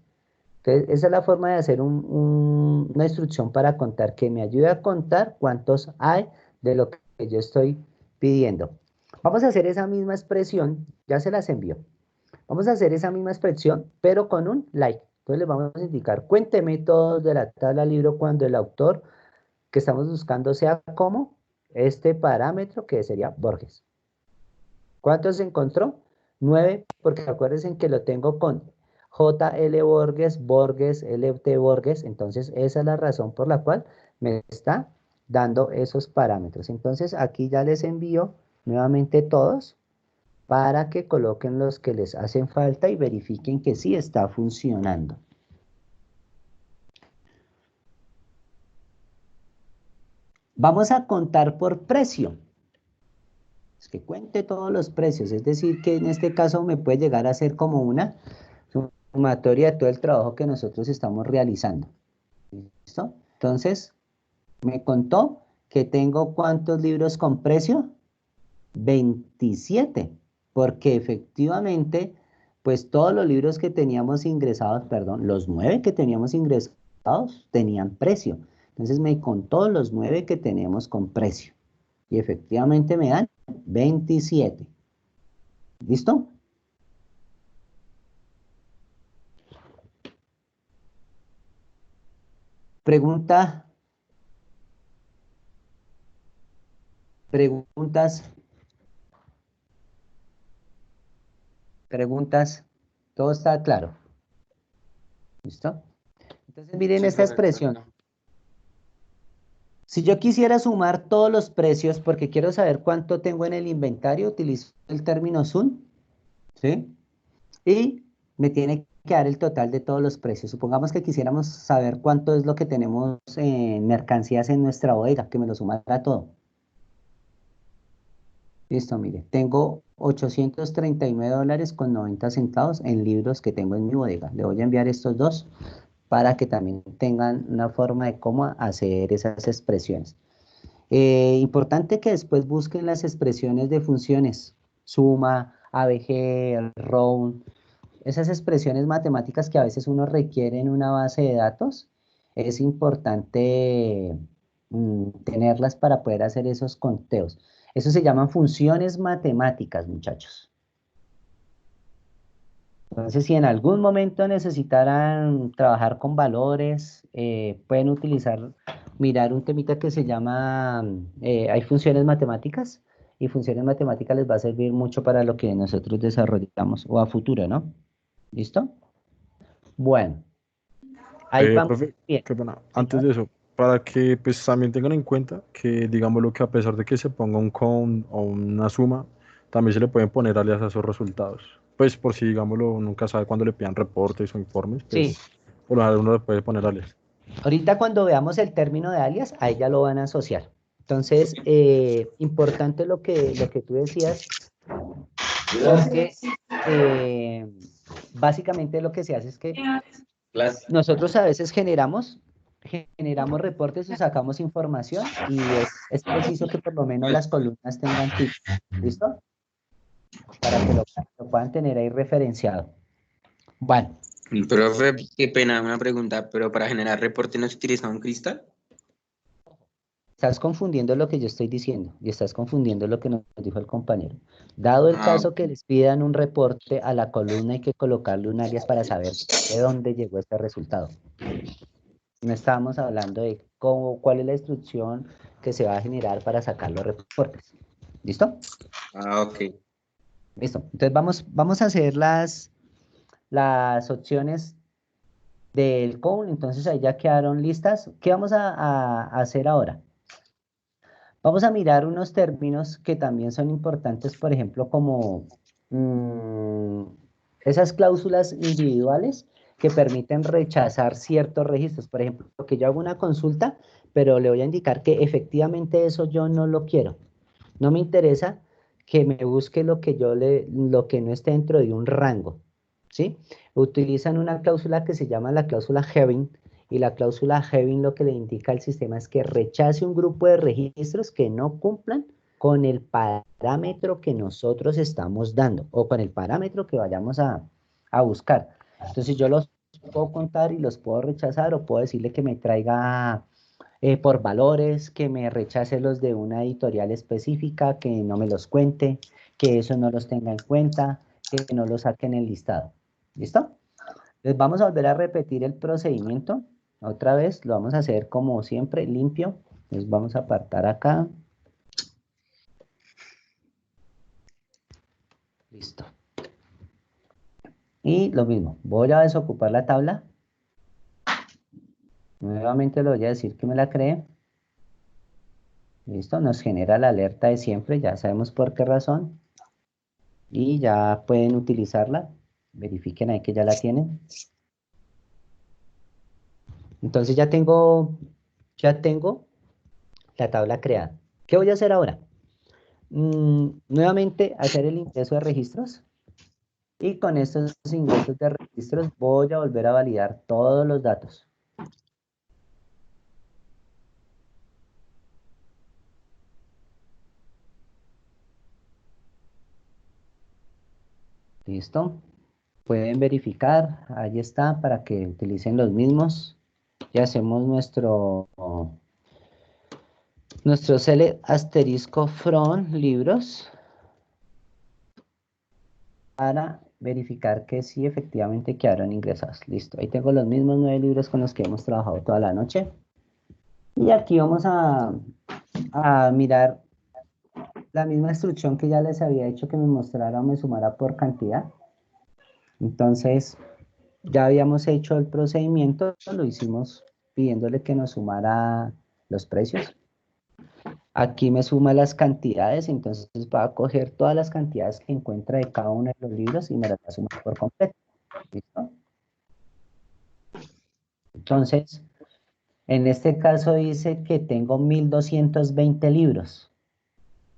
Speaker 1: Entonces, esa es la forma de hacer una instrucción para contar, que me ayude a contar cuántos hay de lo que yo estoy pidiendo. Vamos a hacer esa misma expresión, ya se las envió. Vamos a hacer esa misma expresión, pero con un like. Entonces les vamos a indicar, cuénteme todos de la tabla libro cuando el autor que estamos buscando sea como este parámetro que sería Borges. ¿Cuántos encontró? 9, porque acuérdense que lo tengo con JL Borges, Borges, LT Borges. Entonces esa es la razón por la cual me está dando esos parámetros. Entonces aquí ya les envío nuevamente todos para que coloquen los que les hacen falta y verifiquen que sí está funcionando. Vamos a contar por precio. Es que cuente todos los precios, es decir, que en este caso me puede llegar a ser como una sumatoria de todo el trabajo que nosotros estamos realizando. ¿Listo? Entonces, me contó que tengo ¿cuántos libros con precio? 27, porque efectivamente, pues todos los libros que teníamos ingresados, perdón, los 9 que teníamos ingresados tenían precio. Entonces me contó los 9 que tenemos con precio. Y efectivamente me dan 27. ¿Listo? Pregunta. Preguntas. Preguntas. Todo está claro. ¿Listo? Entonces miren
Speaker 5: Sí,
Speaker 1: esta
Speaker 5: profe,
Speaker 1: expresión.
Speaker 5: claro.
Speaker 1: Si yo quisiera sumar todos los precios, porque quiero saber cuánto tengo en el inventario, utilizo el término sum, ¿sí? Y me tiene que dar el total de todos los precios. Supongamos que quisiéramos saber cuánto es lo que tenemos en mercancías en nuestra bodega, que me lo sumara todo. Listo, mire, tengo $839.90 en libros que tengo en mi bodega. Le voy a enviar estos dos para que también tengan una forma de cómo hacer esas expresiones. Importante que después busquen las expresiones de funciones, suma, ABG, round, esas expresiones matemáticas que a veces uno requiere en una base de datos. Es importante tenerlas para poder hacer esos conteos. Eso se llaman funciones matemáticas, muchachos. Entonces, si en algún momento necesitaran trabajar con valores, pueden utilizar, mirar un temita que se llama, hay funciones matemáticas, y funciones matemáticas les va a servir mucho para lo que nosotros desarrollamos, o a futuro, ¿no? ¿Listo? Bueno, ahí vamos
Speaker 2: Profe,
Speaker 1: bien.
Speaker 2: qué pena. Antes
Speaker 1: Señor.
Speaker 2: de eso, para que pues también tengan en cuenta que digamos lo que a pesar de que se ponga un count o una suma, también se le pueden poner alias a esos resultados. Pues por si digámoslo, nunca sabe cuándo le pidan reportes o informes,
Speaker 1: Sí,
Speaker 2: pues por lo general uno le puede poner alias.
Speaker 1: ahorita cuando veamos el término de alias, ahí ya lo van a asociar. Entonces, importante lo que tú decías, porque básicamente lo que se hace es que nosotros a veces generamos reportes y sacamos información y es preciso que por lo menos las columnas tengan tips, ¿listo? Para que lo puedan tener ahí referenciado. Bueno,
Speaker 6: Profe, qué pena, una pregunta, pero para generar reporte no se utiliza un cristal.
Speaker 1: estás confundiendo lo que yo estoy diciendo y estás confundiendo lo que nos dijo el compañero. Dado el
Speaker 6: Ah,
Speaker 1: caso que les pidan un reporte a la columna, hay que colocarle un alias para saber de dónde llegó este resultado. No estábamos hablando de cuál es la instrucción que se va a generar para sacar los reportes. ¿Listo?
Speaker 6: ok.
Speaker 1: Listo. Entonces vamos a hacer las opciones del code. Entonces ahí ya quedaron listas. ¿Qué vamos a hacer ahora? Vamos a mirar unos términos que también son importantes, por ejemplo, como esas cláusulas individuales que permiten rechazar ciertos registros. Por ejemplo, que yo hago una consulta, pero le voy a indicar que efectivamente eso yo no lo quiero. No me interesa que me busque lo que no esté dentro de un rango, ¿sí? Utilizan una cláusula que se llama la cláusula Hebing, y la cláusula Hebing lo que le indica al sistema es que rechace un grupo de registros que no cumplan con el parámetro que nosotros estamos dando, o con el parámetro que vayamos a buscar. Entonces yo los puedo contar y los puedo rechazar, o puedo decirle que me traiga por valores, que me rechace los de una editorial específica, que no me los cuente, que eso no los tenga en cuenta, que no los saque en el listado. ¿Listo? Entonces vamos a volver a repetir el procedimiento. Otra vez lo vamos a hacer como siempre, limpio. Entonces vamos a apartar acá. Listo. Y lo mismo, voy a desocupar la tabla. Nuevamente le voy a decir que me la cree. Listo, nos genera la alerta de siempre, ya sabemos por qué razón. Y ya pueden utilizarla. Verifiquen ahí que ya la tienen. Entonces ya tengo la tabla creada. ¿Qué voy a hacer ahora? Nuevamente hacer el ingreso de registros. Y con estos ingresos de registros voy a volver a validar todos los datos. ¿Listo? Pueden verificar, ahí está, para que utilicen los mismos. Y hacemos nuestro select asterisco from libros para verificar que sí efectivamente quedaron ingresados. Listo, ahí tengo los mismos 9 libros con los que hemos trabajado toda la noche. Y aquí vamos a mirar la misma instrucción que ya les había hecho que me mostrara o me sumara por cantidad. Entonces, ya habíamos hecho el procedimiento, lo hicimos pidiéndole que nos sumara los precios. Aquí me suma las cantidades, entonces va a coger todas las cantidades que encuentra de cada uno de los libros y me las va a sumar por completo. ¿Listo? Entonces, en este caso dice que tengo 1220 libros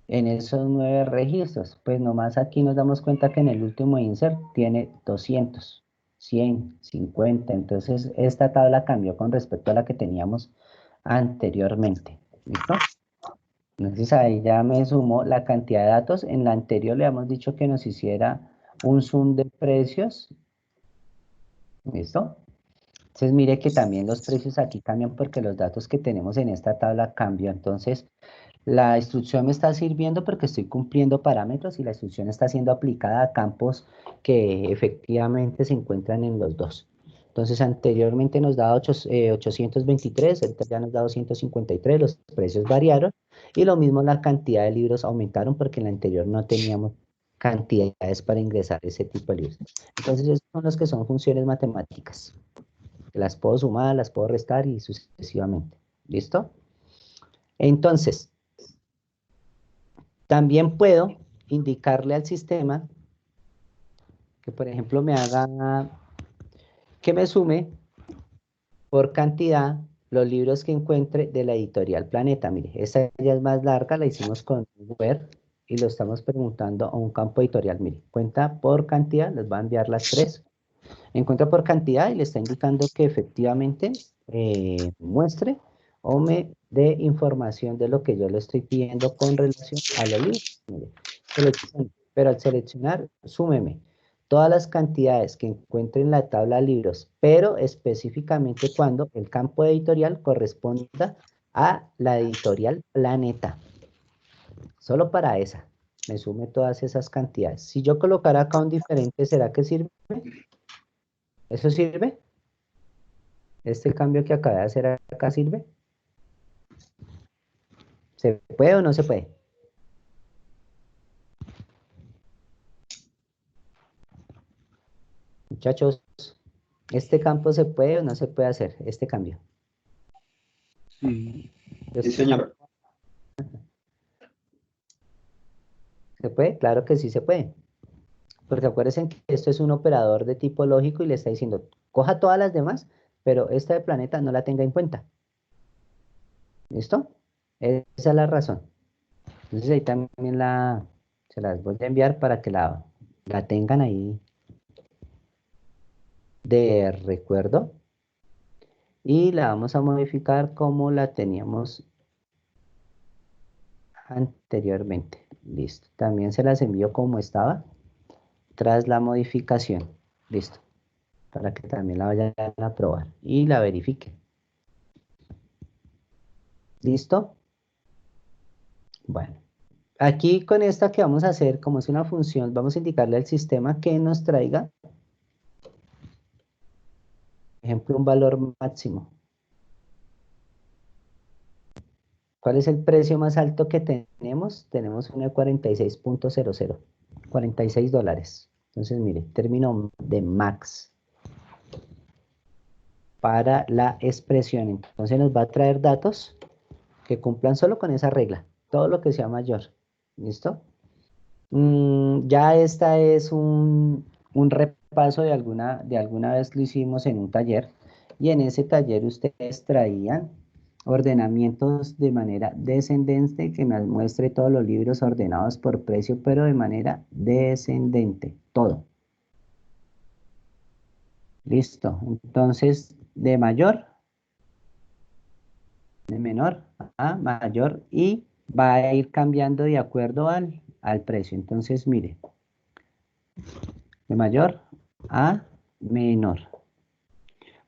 Speaker 1: en esos 9 registros. Pues nomás aquí nos damos cuenta que en el último insert tiene 200, 100, 50. Entonces, esta tabla cambió con respecto a la que teníamos anteriormente. ¿Listo? Entonces ahí ya me sumó la cantidad de datos. En la anterior le habíamos dicho que nos hiciera un zoom de precios. ¿Listo? Entonces mire que también los precios aquí cambian porque los datos que tenemos en esta tabla cambian. Entonces la instrucción me está sirviendo porque estoy cumpliendo parámetros y la instrucción está siendo aplicada a campos que efectivamente se encuentran en los dos. Entonces anteriormente nos daba 823, ahorita ya nos da 253, los precios variaron y lo mismo la cantidad de libros aumentaron porque en la anterior no teníamos cantidades para ingresar ese tipo de libros. Entonces esos son los que son funciones matemáticas. Las puedo sumar, las puedo restar y sucesivamente. ¿Listo? Entonces, también puedo indicarle al sistema que, por ejemplo, que me sume por cantidad los libros que encuentre de la editorial Planeta. Mire, esta ya es más larga, la hicimos con Word y lo estamos preguntando a un campo editorial. Mire, cuenta por cantidad, les va a enviar las tres. Encuentra por cantidad y le está indicando que efectivamente muestre o me dé información de lo que yo le estoy pidiendo con relación a los libros. Mire, pero al seleccionar, súmeme todas las cantidades que encuentre en la tabla de libros, pero específicamente cuando el campo editorial corresponda a la editorial Planeta. Solo para esa, me sume todas esas cantidades. Si yo colocara acá un diferente, ¿será que sirve? ¿Eso sirve? ¿Este cambio que acabé de hacer acá sirve? ¿Se puede o no se puede? Muchachos, ¿este campo se puede o no se puede hacer? Este cambio.
Speaker 7: Sí.
Speaker 8: Sí, señor.
Speaker 1: ¿Se puede? Claro que sí se puede. Porque acuérdense que esto es un operador de tipo lógico y le está diciendo, coja todas las demás, pero esta de planeta no la tenga en cuenta. ¿Listo? Esa es la razón. Entonces ahí también se las voy a enviar para que la tengan ahí de recuerdo. Y la vamos a modificar como la teníamos anteriormente. Listo. También se las envío como estaba tras la modificación. Listo. Para que también la vayan a probar y la verifiquen. ¿Listo? Bueno. Aquí con esta que vamos a hacer, como es una función, vamos a indicarle al sistema que nos traiga, por ejemplo, un valor máximo. ¿Cuál es el precio más alto que tenemos? Tenemos uno de 46.00, 46 dólares. Entonces, mire, término de max para la expresión. Entonces nos va a traer datos que cumplan solo con esa regla, todo lo que sea mayor. ¿Listo? Ya esta es un repaso de alguna vez lo hicimos en un taller, y en ese taller ustedes traían ordenamientos de manera descendente, que me muestre todos los libros ordenados por precio, pero de manera descendente, todo. Listo. Entonces, de menor a mayor, y va a ir cambiando de acuerdo al precio. Entonces, mire, de mayor a menor.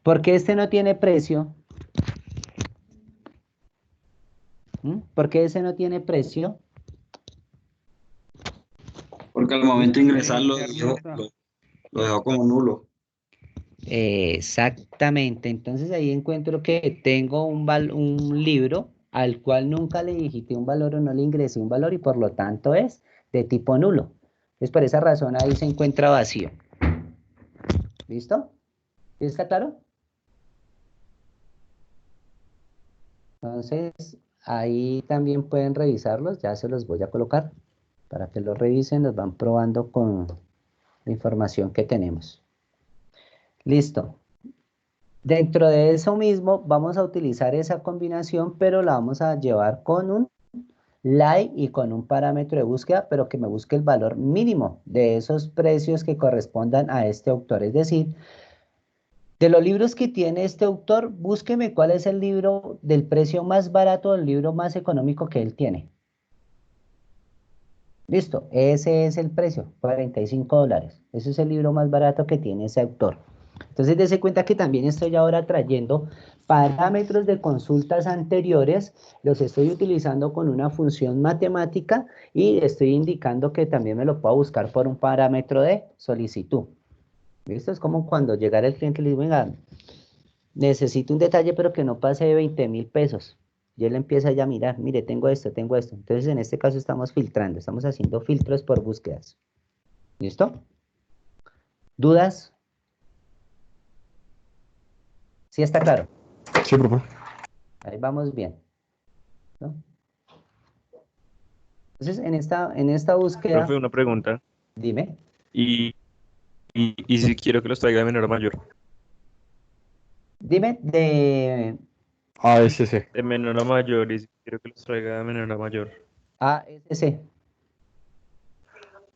Speaker 1: ¿Por qué este no tiene precio? ¿Por qué ese no tiene precio?
Speaker 8: Porque al momento de ingresarlo lo dejó como nulo.
Speaker 1: Exactamente. Entonces ahí encuentro que tengo un libro al cual nunca le digité un valor o no le ingresé un valor, y por lo tanto es de tipo nulo. Entonces por esa razón ahí se encuentra vacío. ¿Listo? ¿Sí está claro? Entonces ahí también pueden revisarlos, ya se los voy a colocar para que los revisen, los van probando con la información que tenemos. Listo. Dentro de eso mismo vamos a utilizar esa combinación, pero la vamos a llevar con un like y con un parámetro de búsqueda, pero que me busque el valor mínimo de esos precios que correspondan a este autor. Es decir, de los libros que tiene este autor, búsqueme cuál es el libro del precio más barato, el libro más económico que él tiene. Listo, ese es el precio, 45 dólares. Ese es el libro más barato que tiene ese autor. Entonces, dése cuenta que también estoy ahora trayendo parámetros de consultas anteriores, los estoy utilizando con una función matemática y estoy indicando que también me lo puedo buscar por un parámetro de solicitud. Esto es como cuando llegara el cliente y le dice, venga, necesito un detalle pero que no pase de 20.000 pesos. Y él empieza ya a mirar, mire, tengo esto, tengo esto. Entonces, en este caso estamos filtrando, estamos haciendo filtros por búsquedas. ¿Listo? ¿Dudas? ¿Sí está claro?
Speaker 2: Sí, profe.
Speaker 1: Ahí vamos bien, ¿no? Entonces, en esta búsqueda,
Speaker 9: Profe, una pregunta.
Speaker 1: dime.
Speaker 9: Y si quiero que los traiga de menor a mayor.
Speaker 1: Dime
Speaker 2: ASC.
Speaker 9: De menor a mayor, y si quiero que los traiga de menor a mayor.
Speaker 1: ASC.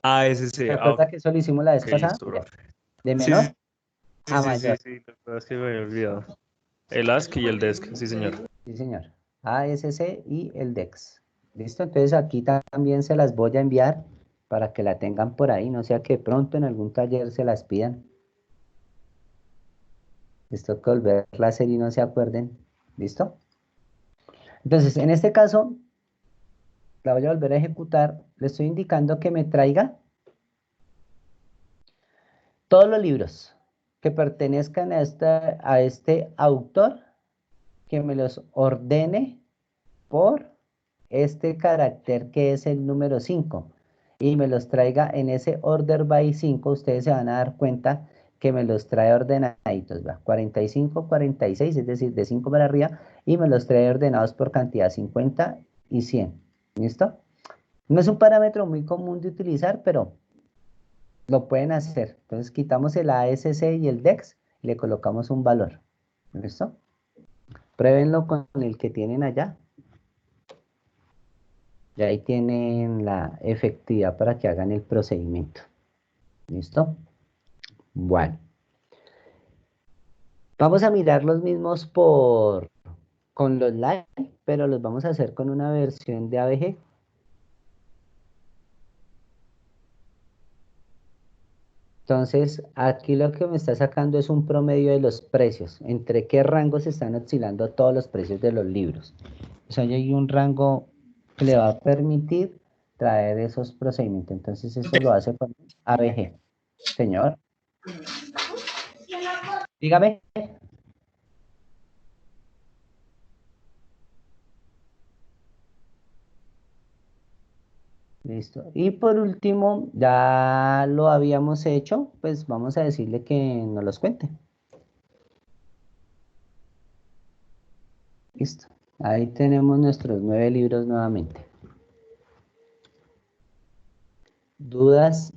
Speaker 9: ASC,
Speaker 1: Recuerda
Speaker 9: ok,
Speaker 1: que eso lo hicimos la vez pasada.
Speaker 9: listo,
Speaker 1: Ya.
Speaker 9: profe.
Speaker 1: De
Speaker 9: Sí,
Speaker 1: menor
Speaker 9: sí,
Speaker 1: a
Speaker 9: sí, sí,
Speaker 1: mayor.
Speaker 9: sí, lo que pasa es que me había olvidado. El ASC y el DESC, sí, señor.
Speaker 1: Sí, señor. ASC y el DEX. ¿Listo? Entonces aquí también se las voy a enviar para que la tengan por ahí, no sea que pronto en algún taller se las pidan. Esto que volverla a hacer y no se acuerden. ¿Listo? Entonces, en este caso, la voy a volver a ejecutar. Le estoy indicando que me traiga todos los libros que pertenezcan a este autor, que me los ordene por este carácter que es el número 5 y me los traiga en ese order by 5. Ustedes se van a dar cuenta que me los trae ordenaditos, ¿va? 45, 46, es decir, de 5 para arriba, y me los trae ordenados por cantidad 50 y 100. ¿Listo? No es un parámetro muy común de utilizar, pero lo pueden hacer. Entonces quitamos el ASC y el DEX y le colocamos un valor. ¿Listo? Pruébenlo con el que tienen allá. Y ahí tienen la efectividad para que hagan el procedimiento. ¿Listo? Bueno. Vamos a mirar los mismos con los like, pero los vamos a hacer con una versión de ABG. Entonces, aquí lo que me está sacando es un promedio de los precios. ¿Entre qué rangos están oscilando todos los precios de los libros? O sea, hay un rango que le va a permitir traer esos procedimientos. Entonces, eso lo hace con ABG. Señor, dígame. Listo. Y por último, ya lo habíamos hecho, pues vamos a decirle que nos los cuente. Listo. Ahí tenemos nuestros 9 libros nuevamente. ¿Dudas?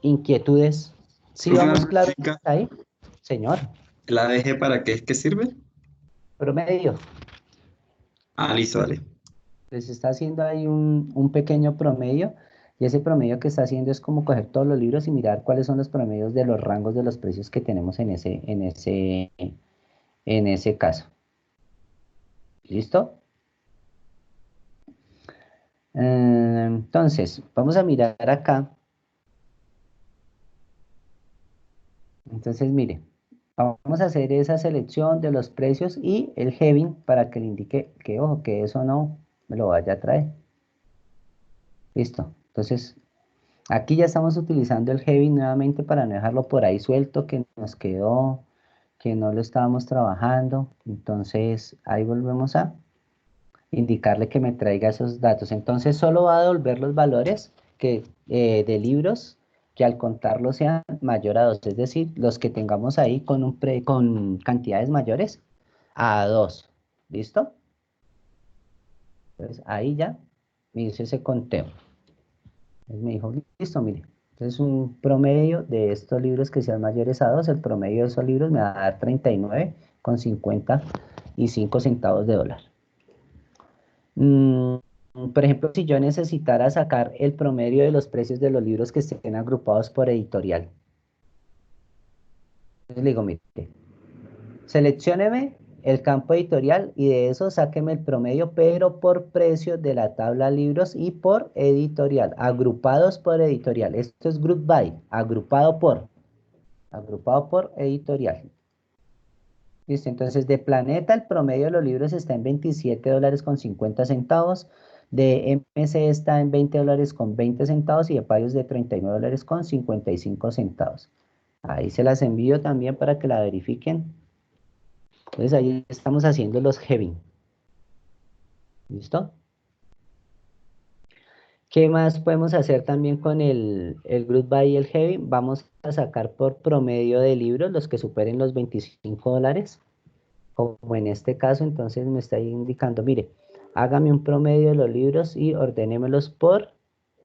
Speaker 1: ¿Inquietudes? ¿Sí
Speaker 8: Profe,
Speaker 1: vamos
Speaker 8: una
Speaker 1: claros
Speaker 8: preguntita.
Speaker 1: hasta ahí? Señor,
Speaker 8: ¿El ADG para qué es que sirve?
Speaker 1: promedio.
Speaker 8: Ah, listo, dale.
Speaker 1: Les está haciendo ahí un pequeño promedio. Y ese promedio que está haciendo es como coger todos los libros y mirar cuáles son los promedios de los rangos de los precios que tenemos en ese caso. ¿Listo? Entonces, vamos a mirar acá. Entonces, mire, vamos a hacer esa selección de los precios y el heading para que le indique que, ojo, que eso no me lo vaya a traer. Listo. Entonces, aquí ya estamos utilizando el heading nuevamente para no dejarlo por ahí suelto, que nos quedó, que no lo estábamos trabajando. Entonces, ahí volvemos a indicarle que me traiga esos datos. Entonces solo va a devolver los valores de libros que al contarlo sean mayor a 2, es decir, los que tengamos ahí con cantidades mayores a 2. ¿Listo? Entonces ahí ya me hizo ese conteo. Entonces me dijo, listo, mire. Entonces un promedio de estos libros que sean mayores a 2, el promedio de esos libros me va a dar 39,55 centavos de dólar. Por ejemplo, si yo necesitara sacar el promedio de los precios de los libros que estén agrupados por editorial. Entonces le digo, mire, seleccióneme el campo editorial y de eso sáqueme el promedio, pero por precio de la tabla libros y por editorial, agrupados por editorial. Esto es group by, agrupado por editorial. Listo, entonces de Planeta el promedio de los libros está en $27.50, de MC está en $20.20 y de Payos de $39.55. Ahí se las envío también para que la verifiquen. Entonces ahí estamos haciendo los heading. ¿Listo? ¿Qué más podemos hacer también con el group by y el heading? Vamos a sacar por promedio de libros los que superen los $25. como en este caso, entonces me está indicando, mire, hágame un promedio de los libros y ordénemelos por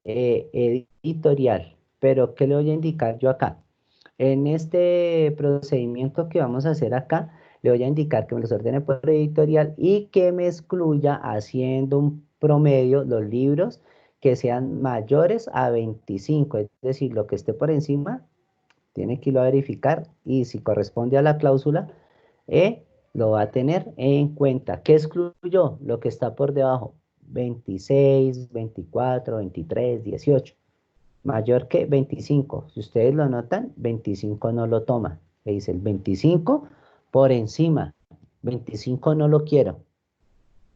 Speaker 1: editorial. Pero, ¿qué le voy a indicar yo acá? En este procedimiento que vamos a hacer acá, le voy a indicar que me los ordene por editorial y que me excluya haciendo un promedio los libros que sean mayores a 25, es decir, lo que esté por encima, tiene que irlo a verificar y si corresponde a la cláusula, lo va a tener en cuenta. ¿Qué excluyó? Lo que está por debajo, 26, 24, 23, 18. Mayor que 25. Si ustedes lo notan, 25 no lo toma. Le dice el 25 por encima. 25 no lo quiero.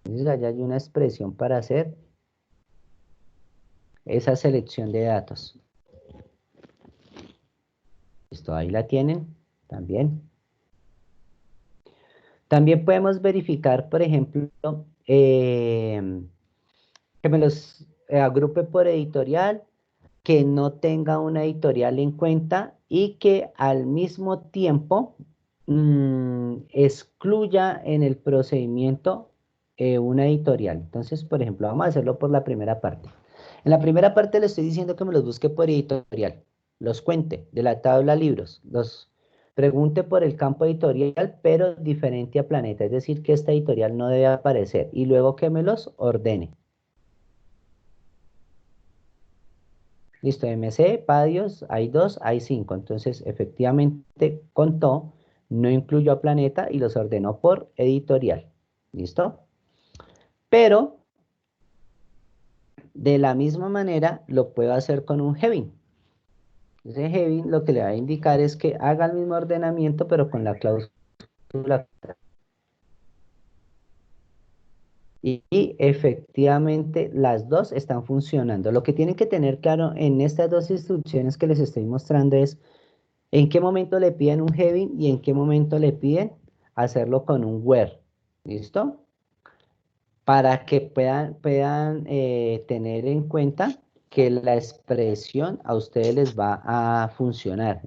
Speaker 1: Entonces allá hay una expresión para hacer esa selección de datos. Listo, ahí la tienen también. También podemos verificar, por ejemplo, que me los agrupe por editorial, que no tenga una editorial en cuenta y que al mismo tiempo excluya en el procedimiento una editorial. Entonces, por ejemplo, vamos a hacerlo por la primera parte. En la primera parte le estoy diciendo que me los busque por editorial, los cuente de la tabla libros, los pregunte por el campo editorial, pero diferente a Planeta, es decir, que esta editorial no debe aparecer y luego que me los ordene. Listo, MC, Padios, hay 2, hay 5. Entonces, efectivamente, contó, no incluyó a Planeta y los ordenó por editorial. ¿Listo? Pero, de la misma manera, lo puedo hacer con un Heading. Ese Heading lo que le va a indicar es que haga el mismo ordenamiento, pero con la cláusula. Y efectivamente las dos están funcionando. Lo que tienen que tener claro en estas dos instrucciones que les estoy mostrando es en qué momento le piden un heading y en qué momento le piden hacerlo con un where. ¿Listo? Para que puedan tener en cuenta que la expresión a ustedes les va a funcionar.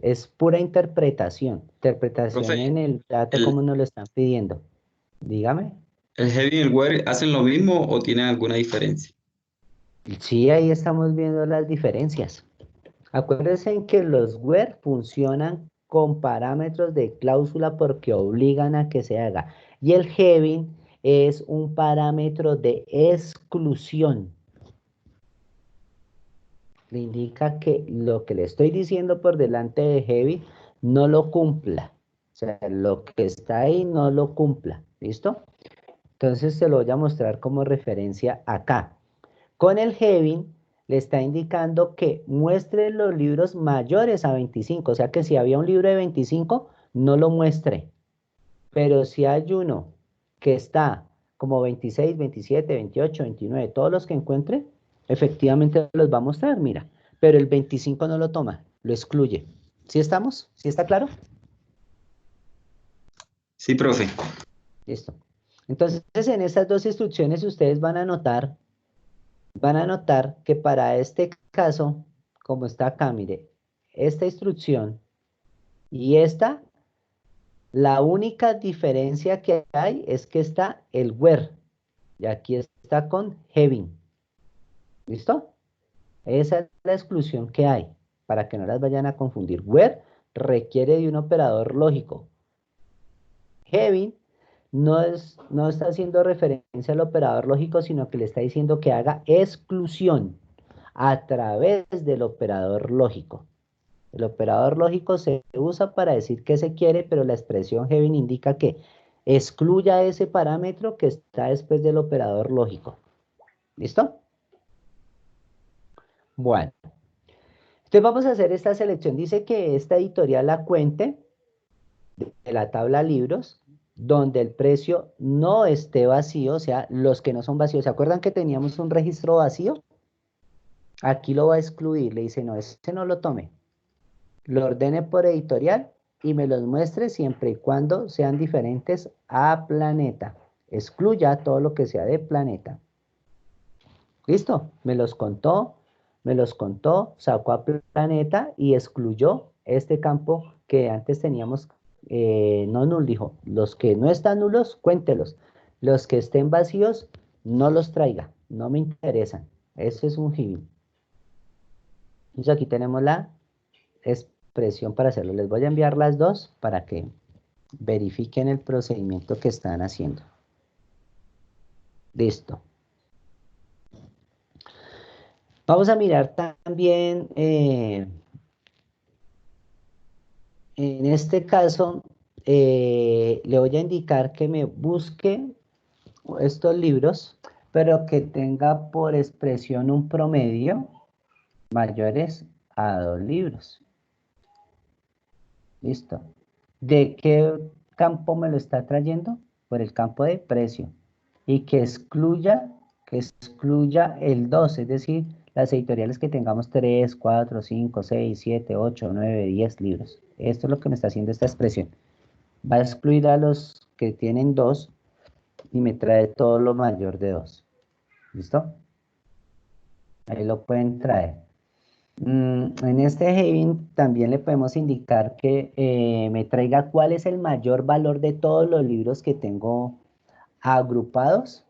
Speaker 1: Es pura interpretación. Interpretación
Speaker 8: Profe,
Speaker 1: en el dato
Speaker 8: ¿el,
Speaker 1: como nos lo están pidiendo. Dígame.
Speaker 8: el heavy y el wear hacen lo mismo o tienen alguna diferencia?
Speaker 1: Sí, ahí estamos viendo las diferencias. Acuérdense en que los where funcionan con parámetros de cláusula porque obligan a que se haga. Y el heading es un parámetro de exclusión. Le indica que lo que le estoy diciendo por delante de heavy no lo cumpla. O sea, lo que está ahí no lo cumpla. ¿Listo? Entonces se lo voy a mostrar como referencia acá. Con el heading le está indicando que muestre los libros mayores a 25, o sea que si había un libro de 25, no lo muestre. Pero si hay uno que está como 26, 27, 28, 29, todos los que encuentre, efectivamente los va a mostrar, mira. Pero el 25 no lo toma, lo excluye. ¿Sí estamos? ¿Sí está claro?
Speaker 8: Sí, profe.
Speaker 1: Listo. Entonces, en estas dos instrucciones ustedes van a notar que para este caso, como está acá, mire, esta instrucción y esta, la única diferencia que hay es que está el where y aquí está con heading. ¿Listo? Esa es la exclusión que hay, para que no las vayan a confundir. Where requiere de un operador lógico. Heading no está haciendo referencia al operador lógico, sino que le está diciendo que haga exclusión a través del operador lógico. El operador lógico se usa para decir que se quiere, pero la expresión heading indica que excluya ese parámetro que está después del operador lógico. ¿Listo? Bueno, entonces vamos a hacer esta selección. Dice que esta editorial la cuente de la tabla libros, donde el precio no esté vacío, o sea, los que no son vacíos. ¿Se acuerdan que teníamos un registro vacío? Aquí lo va a excluir, le dice, no, ese no lo tome. Lo ordene por editorial y me los muestre siempre y cuando sean diferentes a Planeta. Excluya todo lo que sea de Planeta. ¿Listo? Me los contó, sacó a Planeta y excluyó este campo que antes teníamos no null, dijo, los que no están nulos, cuéntelos. Los que estén vacíos, no los traiga, no me interesan. Eso es un heaving. Entonces aquí tenemos la expresión para hacerlo. Les voy a enviar las dos para que verifiquen el procedimiento que están haciendo. Listo. Vamos a mirar también, en este caso, le voy a indicar que me busque estos libros, pero que tenga por expresión un promedio mayores a 2 libros. Listo. ¿De qué campo me lo está trayendo? Por el campo de precio. Y que excluya el 2, es decir, las editoriales que tengamos 3, 4, 5, 6, 7, 8, 9, 10 libros. Esto es lo que me está haciendo esta expresión. Va a excluir a los que tienen 2 y me trae todo lo mayor de 2. ¿Listo? Ahí lo pueden traer. En este heading también le podemos indicar que me traiga cuál es el mayor valor de todos los libros que tengo agrupados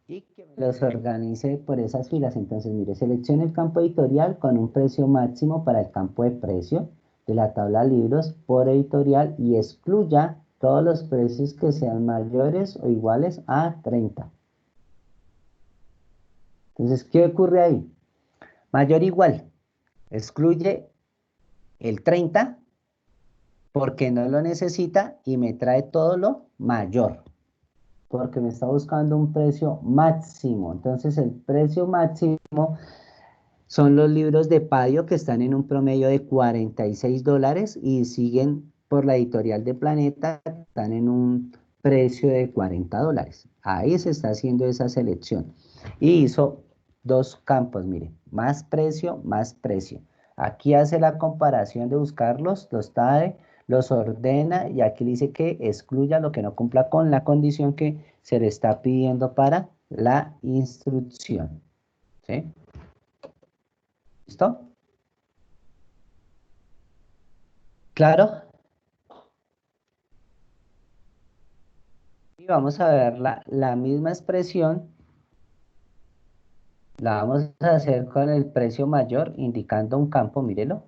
Speaker 1: y que me los organice por esas filas. Entonces, mire, seleccione el campo editorial con un precio máximo para el campo de precio de la tabla libros por editorial y excluya todos los precios que sean mayores o iguales a 30. Entonces, ¿qué ocurre ahí? Mayor o igual. Excluye el 30 porque no lo necesita y me trae todo lo mayor porque me está buscando un precio máximo. Entonces el precio máximo son los libros de Padio que están en un promedio de $46 y siguen por la editorial de Planeta, están en un precio de $40. Ahí se está haciendo esa selección y hizo dos campos, mire, más precio, más precio. Aquí hace la comparación de buscarlos, los trae, los ordena y aquí dice que excluya lo que no cumpla con la condición que se le está pidiendo para la instrucción. ¿Sí? ¿Listo? ¿Claro? Y vamos a ver la misma expresión. La vamos a hacer con el precio mayor, indicando un campo, mírelo.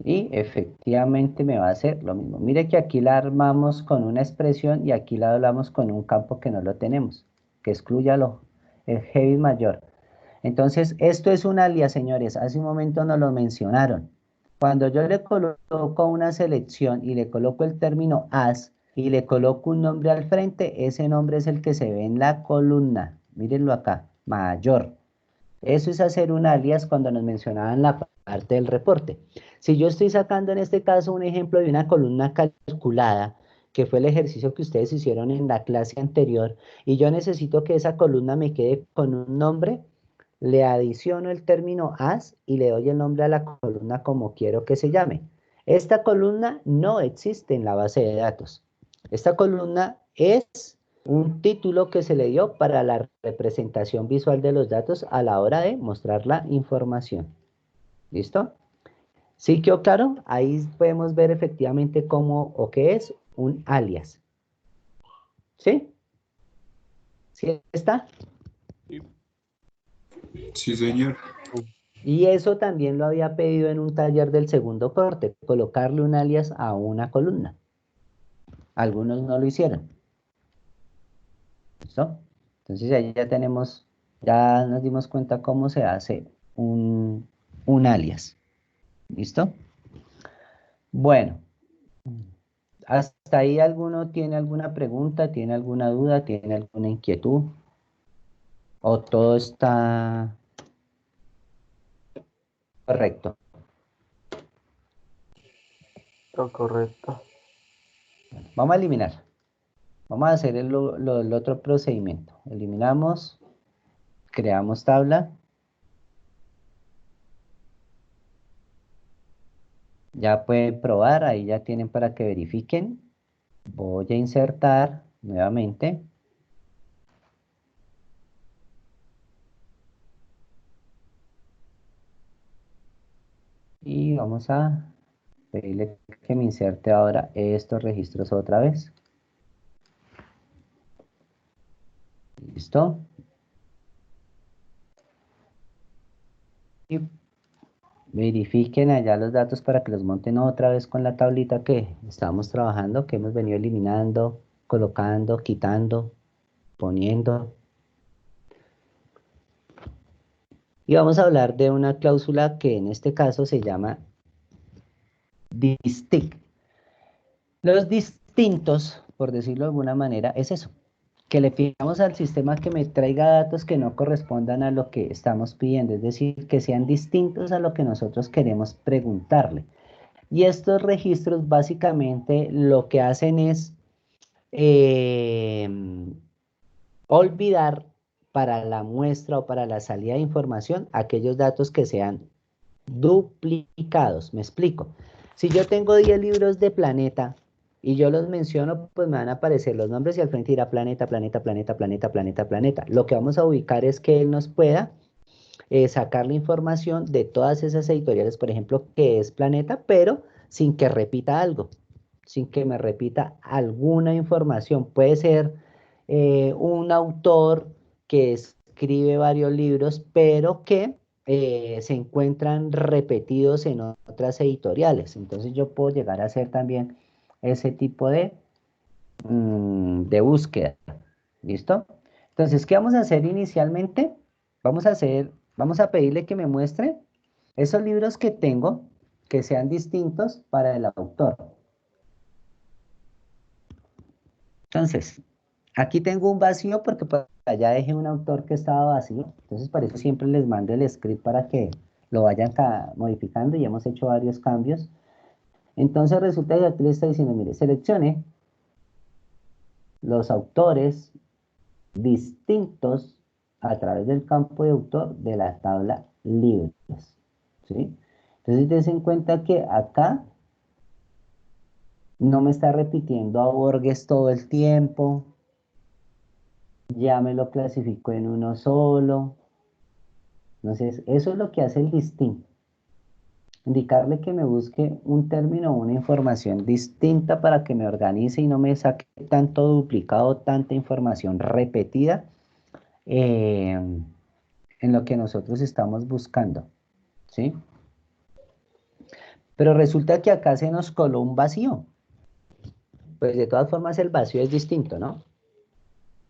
Speaker 1: Y efectivamente me va a hacer lo mismo. Mire que aquí la armamos con una expresión y aquí la hablamos con un campo que no lo tenemos, que excluya el heavy mayor. Entonces, esto es un alias, señores. Hace un momento nos lo mencionaron. Cuando yo le coloco una selección y le coloco el término as y le coloco un nombre al frente, ese nombre es el que se ve en la columna. Mírenlo acá, mayor. Eso es hacer un alias cuando nos mencionaban la parte del reporte. Si yo estoy sacando en este caso un ejemplo de una columna calculada, que fue el ejercicio que ustedes hicieron en la clase anterior, y yo necesito que esa columna me quede con un nombre, le adiciono el término as y le doy el nombre a la columna como quiero que se llame. Esta columna no existe en la base de datos. Esta columna es un título que se le dio para la representación visual de los datos a la hora de mostrar la información. ¿Listo? ¿Sí quedó claro? Ahí podemos ver efectivamente cómo o qué es un alias. ¿Sí? ¿Sí está?
Speaker 3: Sí, señor.
Speaker 1: Y eso también lo había pedido en un taller del segundo corte, colocarle un alias a una columna. Algunos no lo hicieron. ¿Listo? Entonces ahí ya tenemos, ya nos dimos cuenta cómo se hace un alias. ¿Listo? Bueno, ¿hasta ahí alguno tiene alguna pregunta, tiene alguna duda, tiene alguna inquietud? ¿O todo está correcto?
Speaker 7: Todo correcto.
Speaker 1: Vamos a eliminar. Vamos a hacer el otro procedimiento. Eliminamos, creamos tabla. Ya pueden probar, ahí ya tienen para que verifiquen. Voy a insertar nuevamente. Y vamos a pedirle que me inserte ahora estos registros otra vez. ¿Listo? Y verifiquen allá los datos para que los monten otra vez con la tablita que estábamos trabajando, que hemos venido eliminando, colocando, quitando, poniendo. Y vamos a hablar de una cláusula que en este caso se llama distinct. Los distintos, por decirlo de alguna manera, es eso, que le pidamos al sistema que me traiga datos que no correspondan a lo que estamos pidiendo, es decir, que sean distintos a lo que nosotros queremos preguntarle. Y estos registros básicamente lo que hacen es olvidar para la muestra o para la salida de información aquellos datos que sean duplicados. Me explico. Si yo tengo 10 libros de planeta y yo los menciono, pues me van a aparecer los nombres y al frente irá planeta, planeta, planeta, planeta, planeta, planeta. Lo que vamos a ubicar es que él nos pueda sacar la información de todas esas editoriales, por ejemplo, que es planeta, pero sin que repita algo, sin que me repita alguna información. Puede ser un autor que escribe varios libros, pero que se encuentran repetidos en otras editoriales. Entonces yo puedo llegar a hacer también ese tipo de búsqueda. ¿Listo? Entonces, ¿qué vamos a hacer inicialmente? Vamos a pedirle que me muestre esos libros que tengo que sean distintos para el autor. Entonces, aquí tengo un vacío porque por allá dejé un autor que estaba vacío. Entonces, por eso siempre les mando el script para que lo vayan modificando y hemos hecho varios cambios. Entonces, resulta que aquí le está diciendo, mire, seleccione los autores distintos a través del campo de autor de la tabla libros. ¿Sí? Entonces, dense en cuenta que acá no me está repitiendo a Borges todo el tiempo. Ya me lo clasificó en uno solo. Entonces, eso es lo que hace el distinto. Indicarle que me busque un término o una información distinta para que me organice y no me saque tanto duplicado, tanta información repetida en lo que nosotros estamos buscando. ¿Sí? Pero resulta que acá se nos coló un vacío. Pues de todas formas el vacío es distinto, ¿no?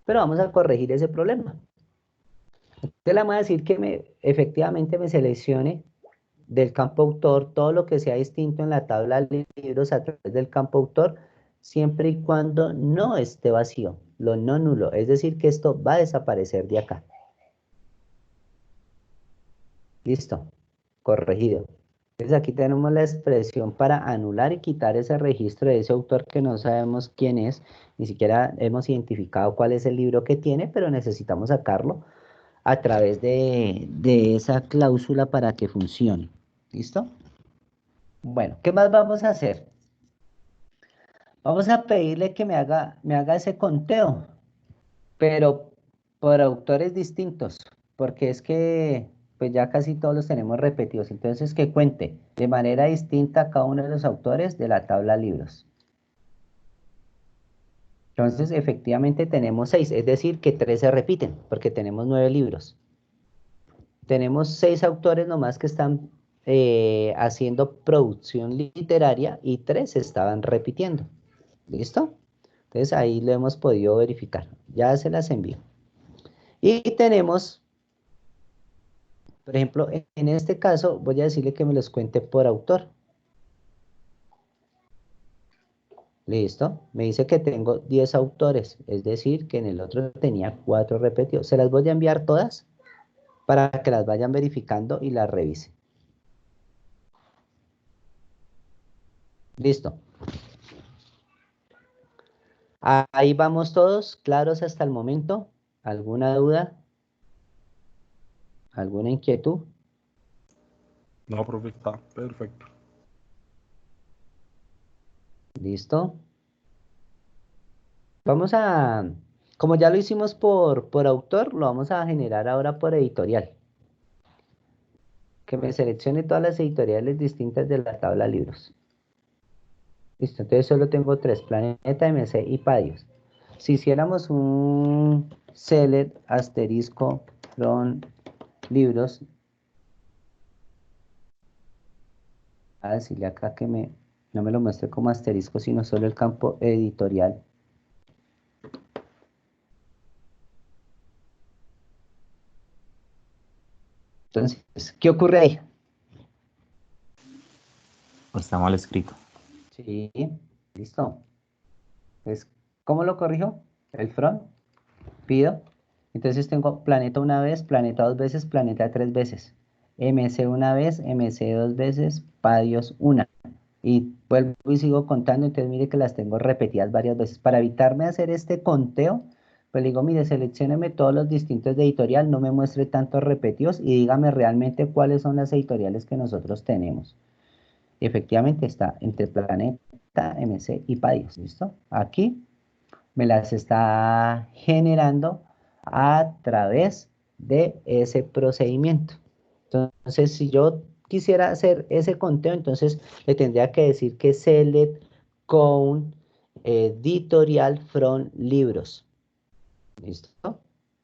Speaker 1: Pero vamos a corregir ese problema. Entonces le vamos a decir que efectivamente me seleccione del campo autor todo lo que sea distinto en la tabla de libros a través del campo autor, siempre y cuando no esté vacío, lo no nulo. Es decir, que esto va a desaparecer de acá. Listo, corregido. Entonces aquí tenemos la expresión para anular y quitar ese registro de ese autor que no sabemos quién es, ni siquiera hemos identificado cuál es el libro que tiene, pero necesitamos sacarlo a través de esa cláusula para que funcione. ¿Listo? Bueno, ¿qué más vamos a hacer? Vamos a pedirle que me haga ese conteo, pero por autores distintos, porque es que pues ya casi todos los tenemos repetidos. Entonces que cuente de manera distinta cada uno de los autores de la tabla libros. Entonces efectivamente tenemos 6, es decir que 3 se repiten, porque tenemos 9 libros. Tenemos 6 autores nomás que están haciendo producción literaria y 3 estaban repitiendo. ¿Listo? Entonces ahí lo hemos podido verificar. Ya se las envío. Y tenemos, por ejemplo, en este caso voy a decirle que me los cuente por autor. Listo. Me dice que tengo 10 autores, es decir, que en el otro tenía 4 repetidos. Se las voy a enviar todas para que las vayan verificando y las revisen. Listo. Ahí vamos todos, claros hasta el momento. ¿Alguna duda? ¿Alguna inquietud?
Speaker 2: No, profe, está perfecto.
Speaker 1: ¿Listo? Vamos a, como ya lo hicimos por autor, lo vamos a generar ahora por editorial. que me seleccione todas las editoriales distintas de la tabla libros. Listo, entonces solo tengo 3, Planeta, MC y Padios. Si hiciéramos un select asterisco from libros, a decirle acá que no me lo muestre como asterisco, sino solo el campo editorial. Entonces, ¿qué ocurre ahí?
Speaker 10: Está mal escrito.
Speaker 1: Sí, listo. Pues, ¿cómo lo corrijo? El front, pido. Entonces tengo planeta una vez, planeta 2 veces, planeta 3 veces. MC una vez, MC 2 veces, Padios una. Y vuelvo y sigo contando, entonces mire que las tengo repetidas varias veces. Para evitarme hacer este conteo, pues le digo, mire, seleccióneme todos los distintos de editorial, no me muestre tantos repetidos y dígame realmente cuáles son las editoriales que nosotros tenemos. Y efectivamente está entre Planeta, MC y Padios, ¿listo? Aquí me las está generando a través de ese procedimiento. Entonces, si yo quisiera hacer ese conteo, entonces le tendría que decir que select count editorial from libros. ¿Listo?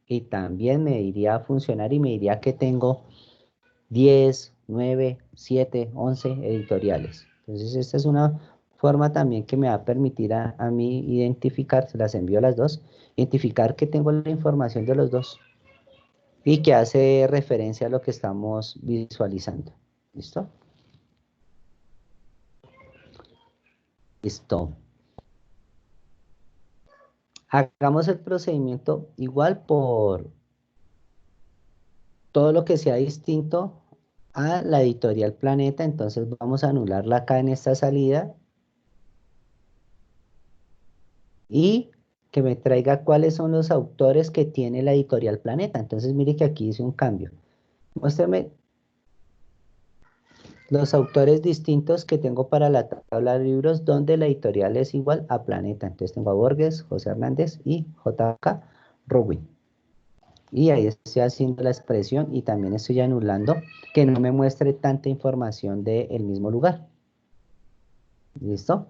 Speaker 1: Y también me iría a funcionar y me diría que tengo 10, 9, 7, 11 editoriales. Entonces, esta es una forma también que me va a permitir a mí identificar, se las envío a las dos, identificar que tengo la información de los dos y que hace referencia a lo que estamos visualizando. ¿Listo? Listo. Hagamos el procedimiento igual por todo lo que sea distinto a la editorial Planeta. Entonces vamos a anularla acá en esta salida y que me traiga cuáles son los autores que tiene la editorial Planeta. Entonces mire que aquí hice un cambio. Muéstrame los autores distintos que tengo para la tabla de libros donde la editorial es igual a Planeta. Entonces tengo a Borges, José Hernández y J.K. Rowling. Y ahí estoy haciendo la expresión y también estoy anulando que no me muestre tanta información del mismo lugar. ¿Listo?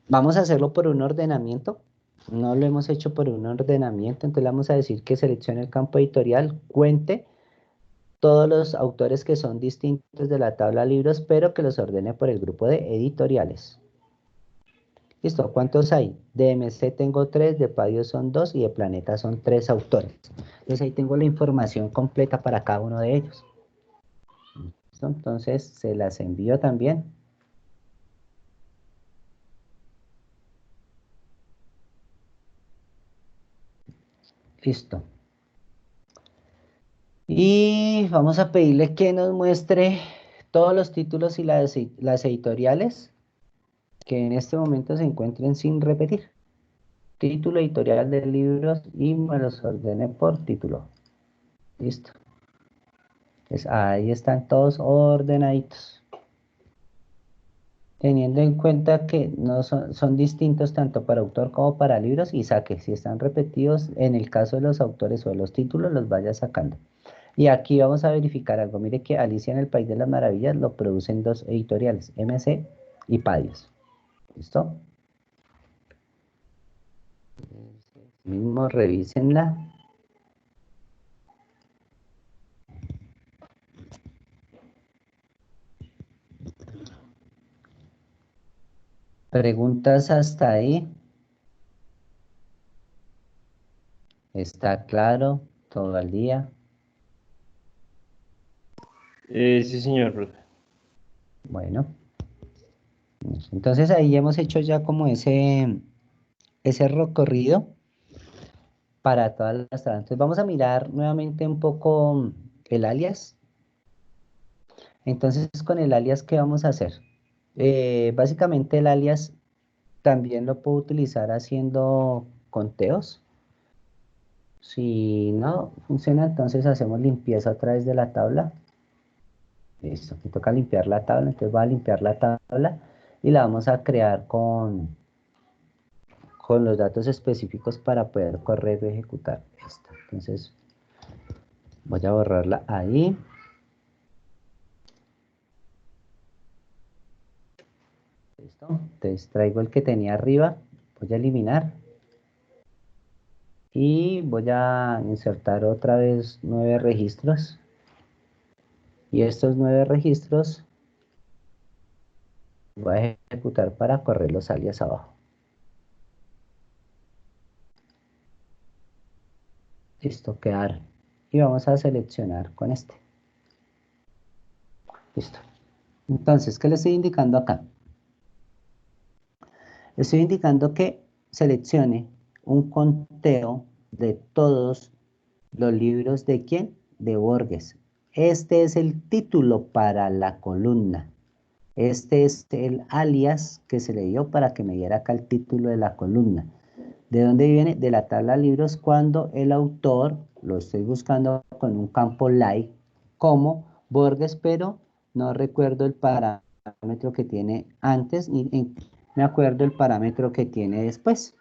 Speaker 1: Vamos a hacerlo por un ordenamiento. No lo hemos hecho por un ordenamiento, entonces le vamos a decir que seleccione el campo editorial, cuente todos los autores que son distintos de la tabla de libros, pero que los ordene por el grupo de editoriales. Listo, ¿cuántos hay? De MC tengo 3, de Padios son 2 y de Planeta son 3 autores. Entonces ahí tengo la información completa para cada uno de ellos. ¿Listo? Entonces se las envío también. Listo. Y vamos a pedirle que nos muestre todos los títulos y las editoriales que en este momento se encuentren sin repetir. Título editorial de libros y me los ordene por título. Listo. Pues ahí están todos ordenaditos. Teniendo en cuenta que no son distintos tanto para autor como para libros y saque. Si están repetidos, en el caso de los autores o de los títulos, los vaya sacando. Y aquí vamos a verificar algo. Mire que Alicia en el País de las Maravillas lo producen 2 editoriales, MC y Padios. ¿Listo? Mismo, revísenla. ¿Preguntas hasta ahí? ¿Está claro todo el día?
Speaker 11: Sí, señor, profe.
Speaker 1: Bueno. Entonces ahí hemos hecho ya como ese recorrido para todas las tablas. Entonces vamos a mirar nuevamente un poco el alias. Entonces con el alias, ¿qué vamos a hacer? Básicamente el alias también lo puedo utilizar haciendo conteos. Si no funciona, entonces hacemos limpieza a través de la tabla. Listo, me toca limpiar la tabla, entonces voy a limpiar la tabla y la vamos a crear con los datos específicos para poder correr o ejecutar esta. Entonces, Voy a borrarla ahí. Listo. Entonces traigo el que tenía arriba. Voy a eliminar. Y voy a insertar otra vez 9 registros. Y estos 9 registros voy a ejecutar para correr los alias abajo. Listo, quedaron. Y vamos a seleccionar con este. Listo. Entonces, ¿qué le estoy indicando acá? Le estoy indicando que seleccione un conteo de todos los libros de ¿quién? De Borges. Este es el título para la columna. Este es el alias que se le dio para que me diera acá el título de la columna. ¿De dónde viene? De la tabla de libros cuando el autor, lo estoy buscando con un campo like, como Borges, pero no recuerdo el parámetro que tiene antes, ni me acuerdo el parámetro que tiene después.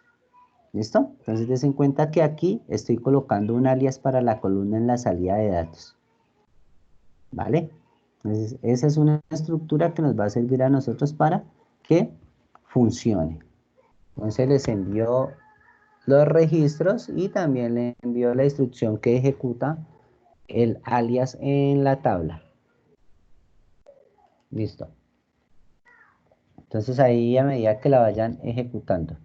Speaker 1: ¿Listo? Entonces, des en cuenta que aquí estoy colocando un alias para la columna en la salida de datos. ¿Vale? Entonces, esa es una estructura que nos va a servir a nosotros para que funcione. Entonces, les envío los registros y también le envío la instrucción que ejecuta el alias en la tabla. Listo. Entonces, ahí a medida que la vayan ejecutando.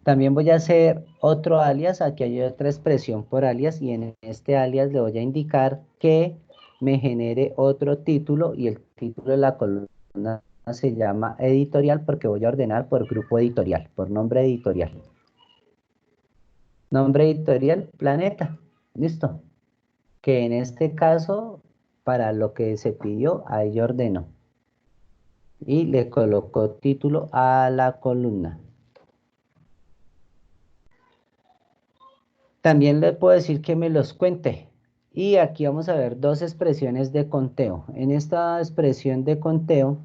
Speaker 1: También voy a hacer otro alias, aquí hay otra expresión por alias y en este alias le voy a indicar que me genere otro título y el título de la columna se llama editorial porque voy a ordenar por grupo editorial, por nombre editorial. Nombre editorial, Planeta, listo. Que en este caso, para lo que se pidió, ahí yo ordeno. Y le coloco título a la columna. También le puedo decir que me los cuente. Y aquí vamos a ver dos expresiones de conteo. En esta expresión de conteo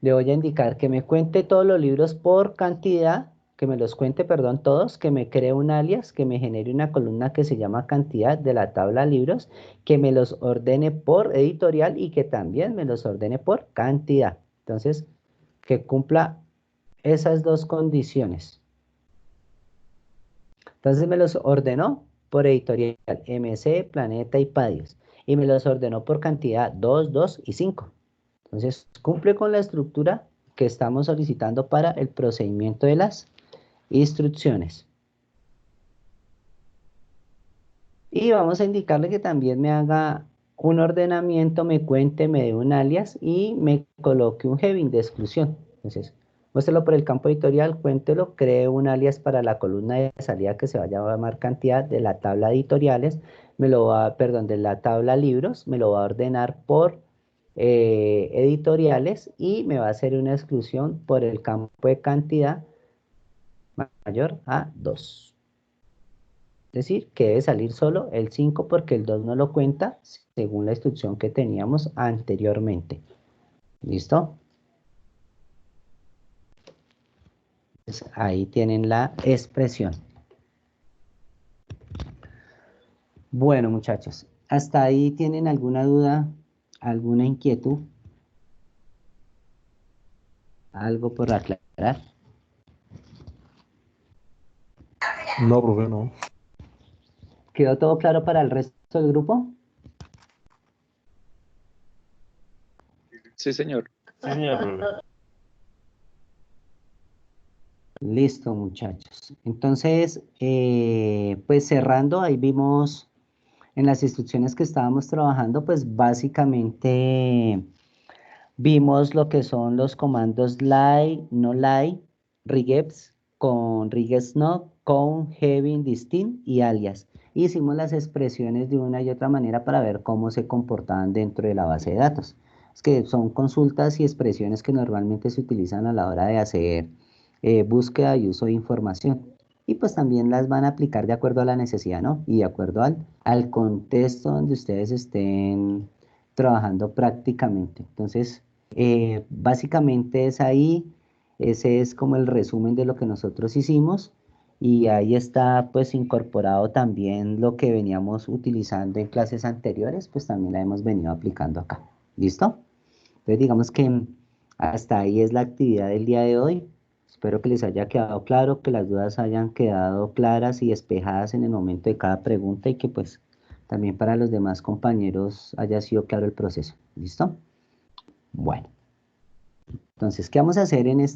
Speaker 1: le voy a indicar que me cuente todos los libros por cantidad, que me los cuente, perdón, todos, que me cree un alias, que me genere una columna que se llama cantidad de la tabla libros, que me los ordene por editorial y que también me los ordene por cantidad. Entonces, que cumpla esas dos condiciones. Entonces me los ordenó por editorial, MC, Planeta y Padios. Y me los ordenó por cantidad 2, 2 y 5. Entonces cumple con la estructura que estamos solicitando para el procedimiento de las instrucciones. Y vamos a indicarle que también me haga un ordenamiento, me cuente, me dé un alias y me coloque un heading de exclusión. Entonces, muéstrelo por el campo editorial, cuéntelo, cree un alias para la columna de salida que se vaya a llamar cantidad de la tabla editoriales, me lo va, perdón, de la tabla libros, me lo va a ordenar por editoriales y me va a hacer una exclusión por el campo de cantidad mayor a 2. Es decir, que debe salir solo el 5 porque el 2 no lo cuenta según la instrucción que teníamos anteriormente. ¿Listo? Entonces, ahí tienen la expresión. Bueno, muchachos, ¿hasta ahí tienen alguna duda, alguna inquietud? ¿Algo por aclarar?
Speaker 2: No, profe, no.
Speaker 1: ¿Quedó todo claro para el resto del grupo?
Speaker 12: Sí, señor.
Speaker 11: Sí, señor, profe.
Speaker 1: Listo, muchachos. Entonces, pues cerrando, ahí vimos en las instrucciones que estábamos trabajando, pues básicamente vimos lo que son los comandos lie, no lie, regex con regex no, con, having, distinct y alias. Hicimos las expresiones de una y otra manera para ver cómo se comportaban dentro de la base de datos. Es que son consultas y expresiones que normalmente se utilizan a la hora de hacer búsqueda y uso de información. Y pues también las van a aplicar de acuerdo a la necesidad, ¿no? Y de acuerdo al contexto donde ustedes estén trabajando prácticamente. Entonces, básicamente es ahí, ese es como el resumen de lo que nosotros hicimos. Y ahí está pues incorporado también lo que veníamos utilizando en clases anteriores, pues también la hemos venido aplicando acá. ¿Listo? Entonces digamos que hasta ahí es la actividad del día de hoy. Espero que les haya quedado claro, que las dudas hayan quedado claras y despejadas en el momento de cada pregunta y que pues también para los demás compañeros haya sido claro el proceso. ¿Listo? Bueno. Entonces, ¿qué vamos a hacer en este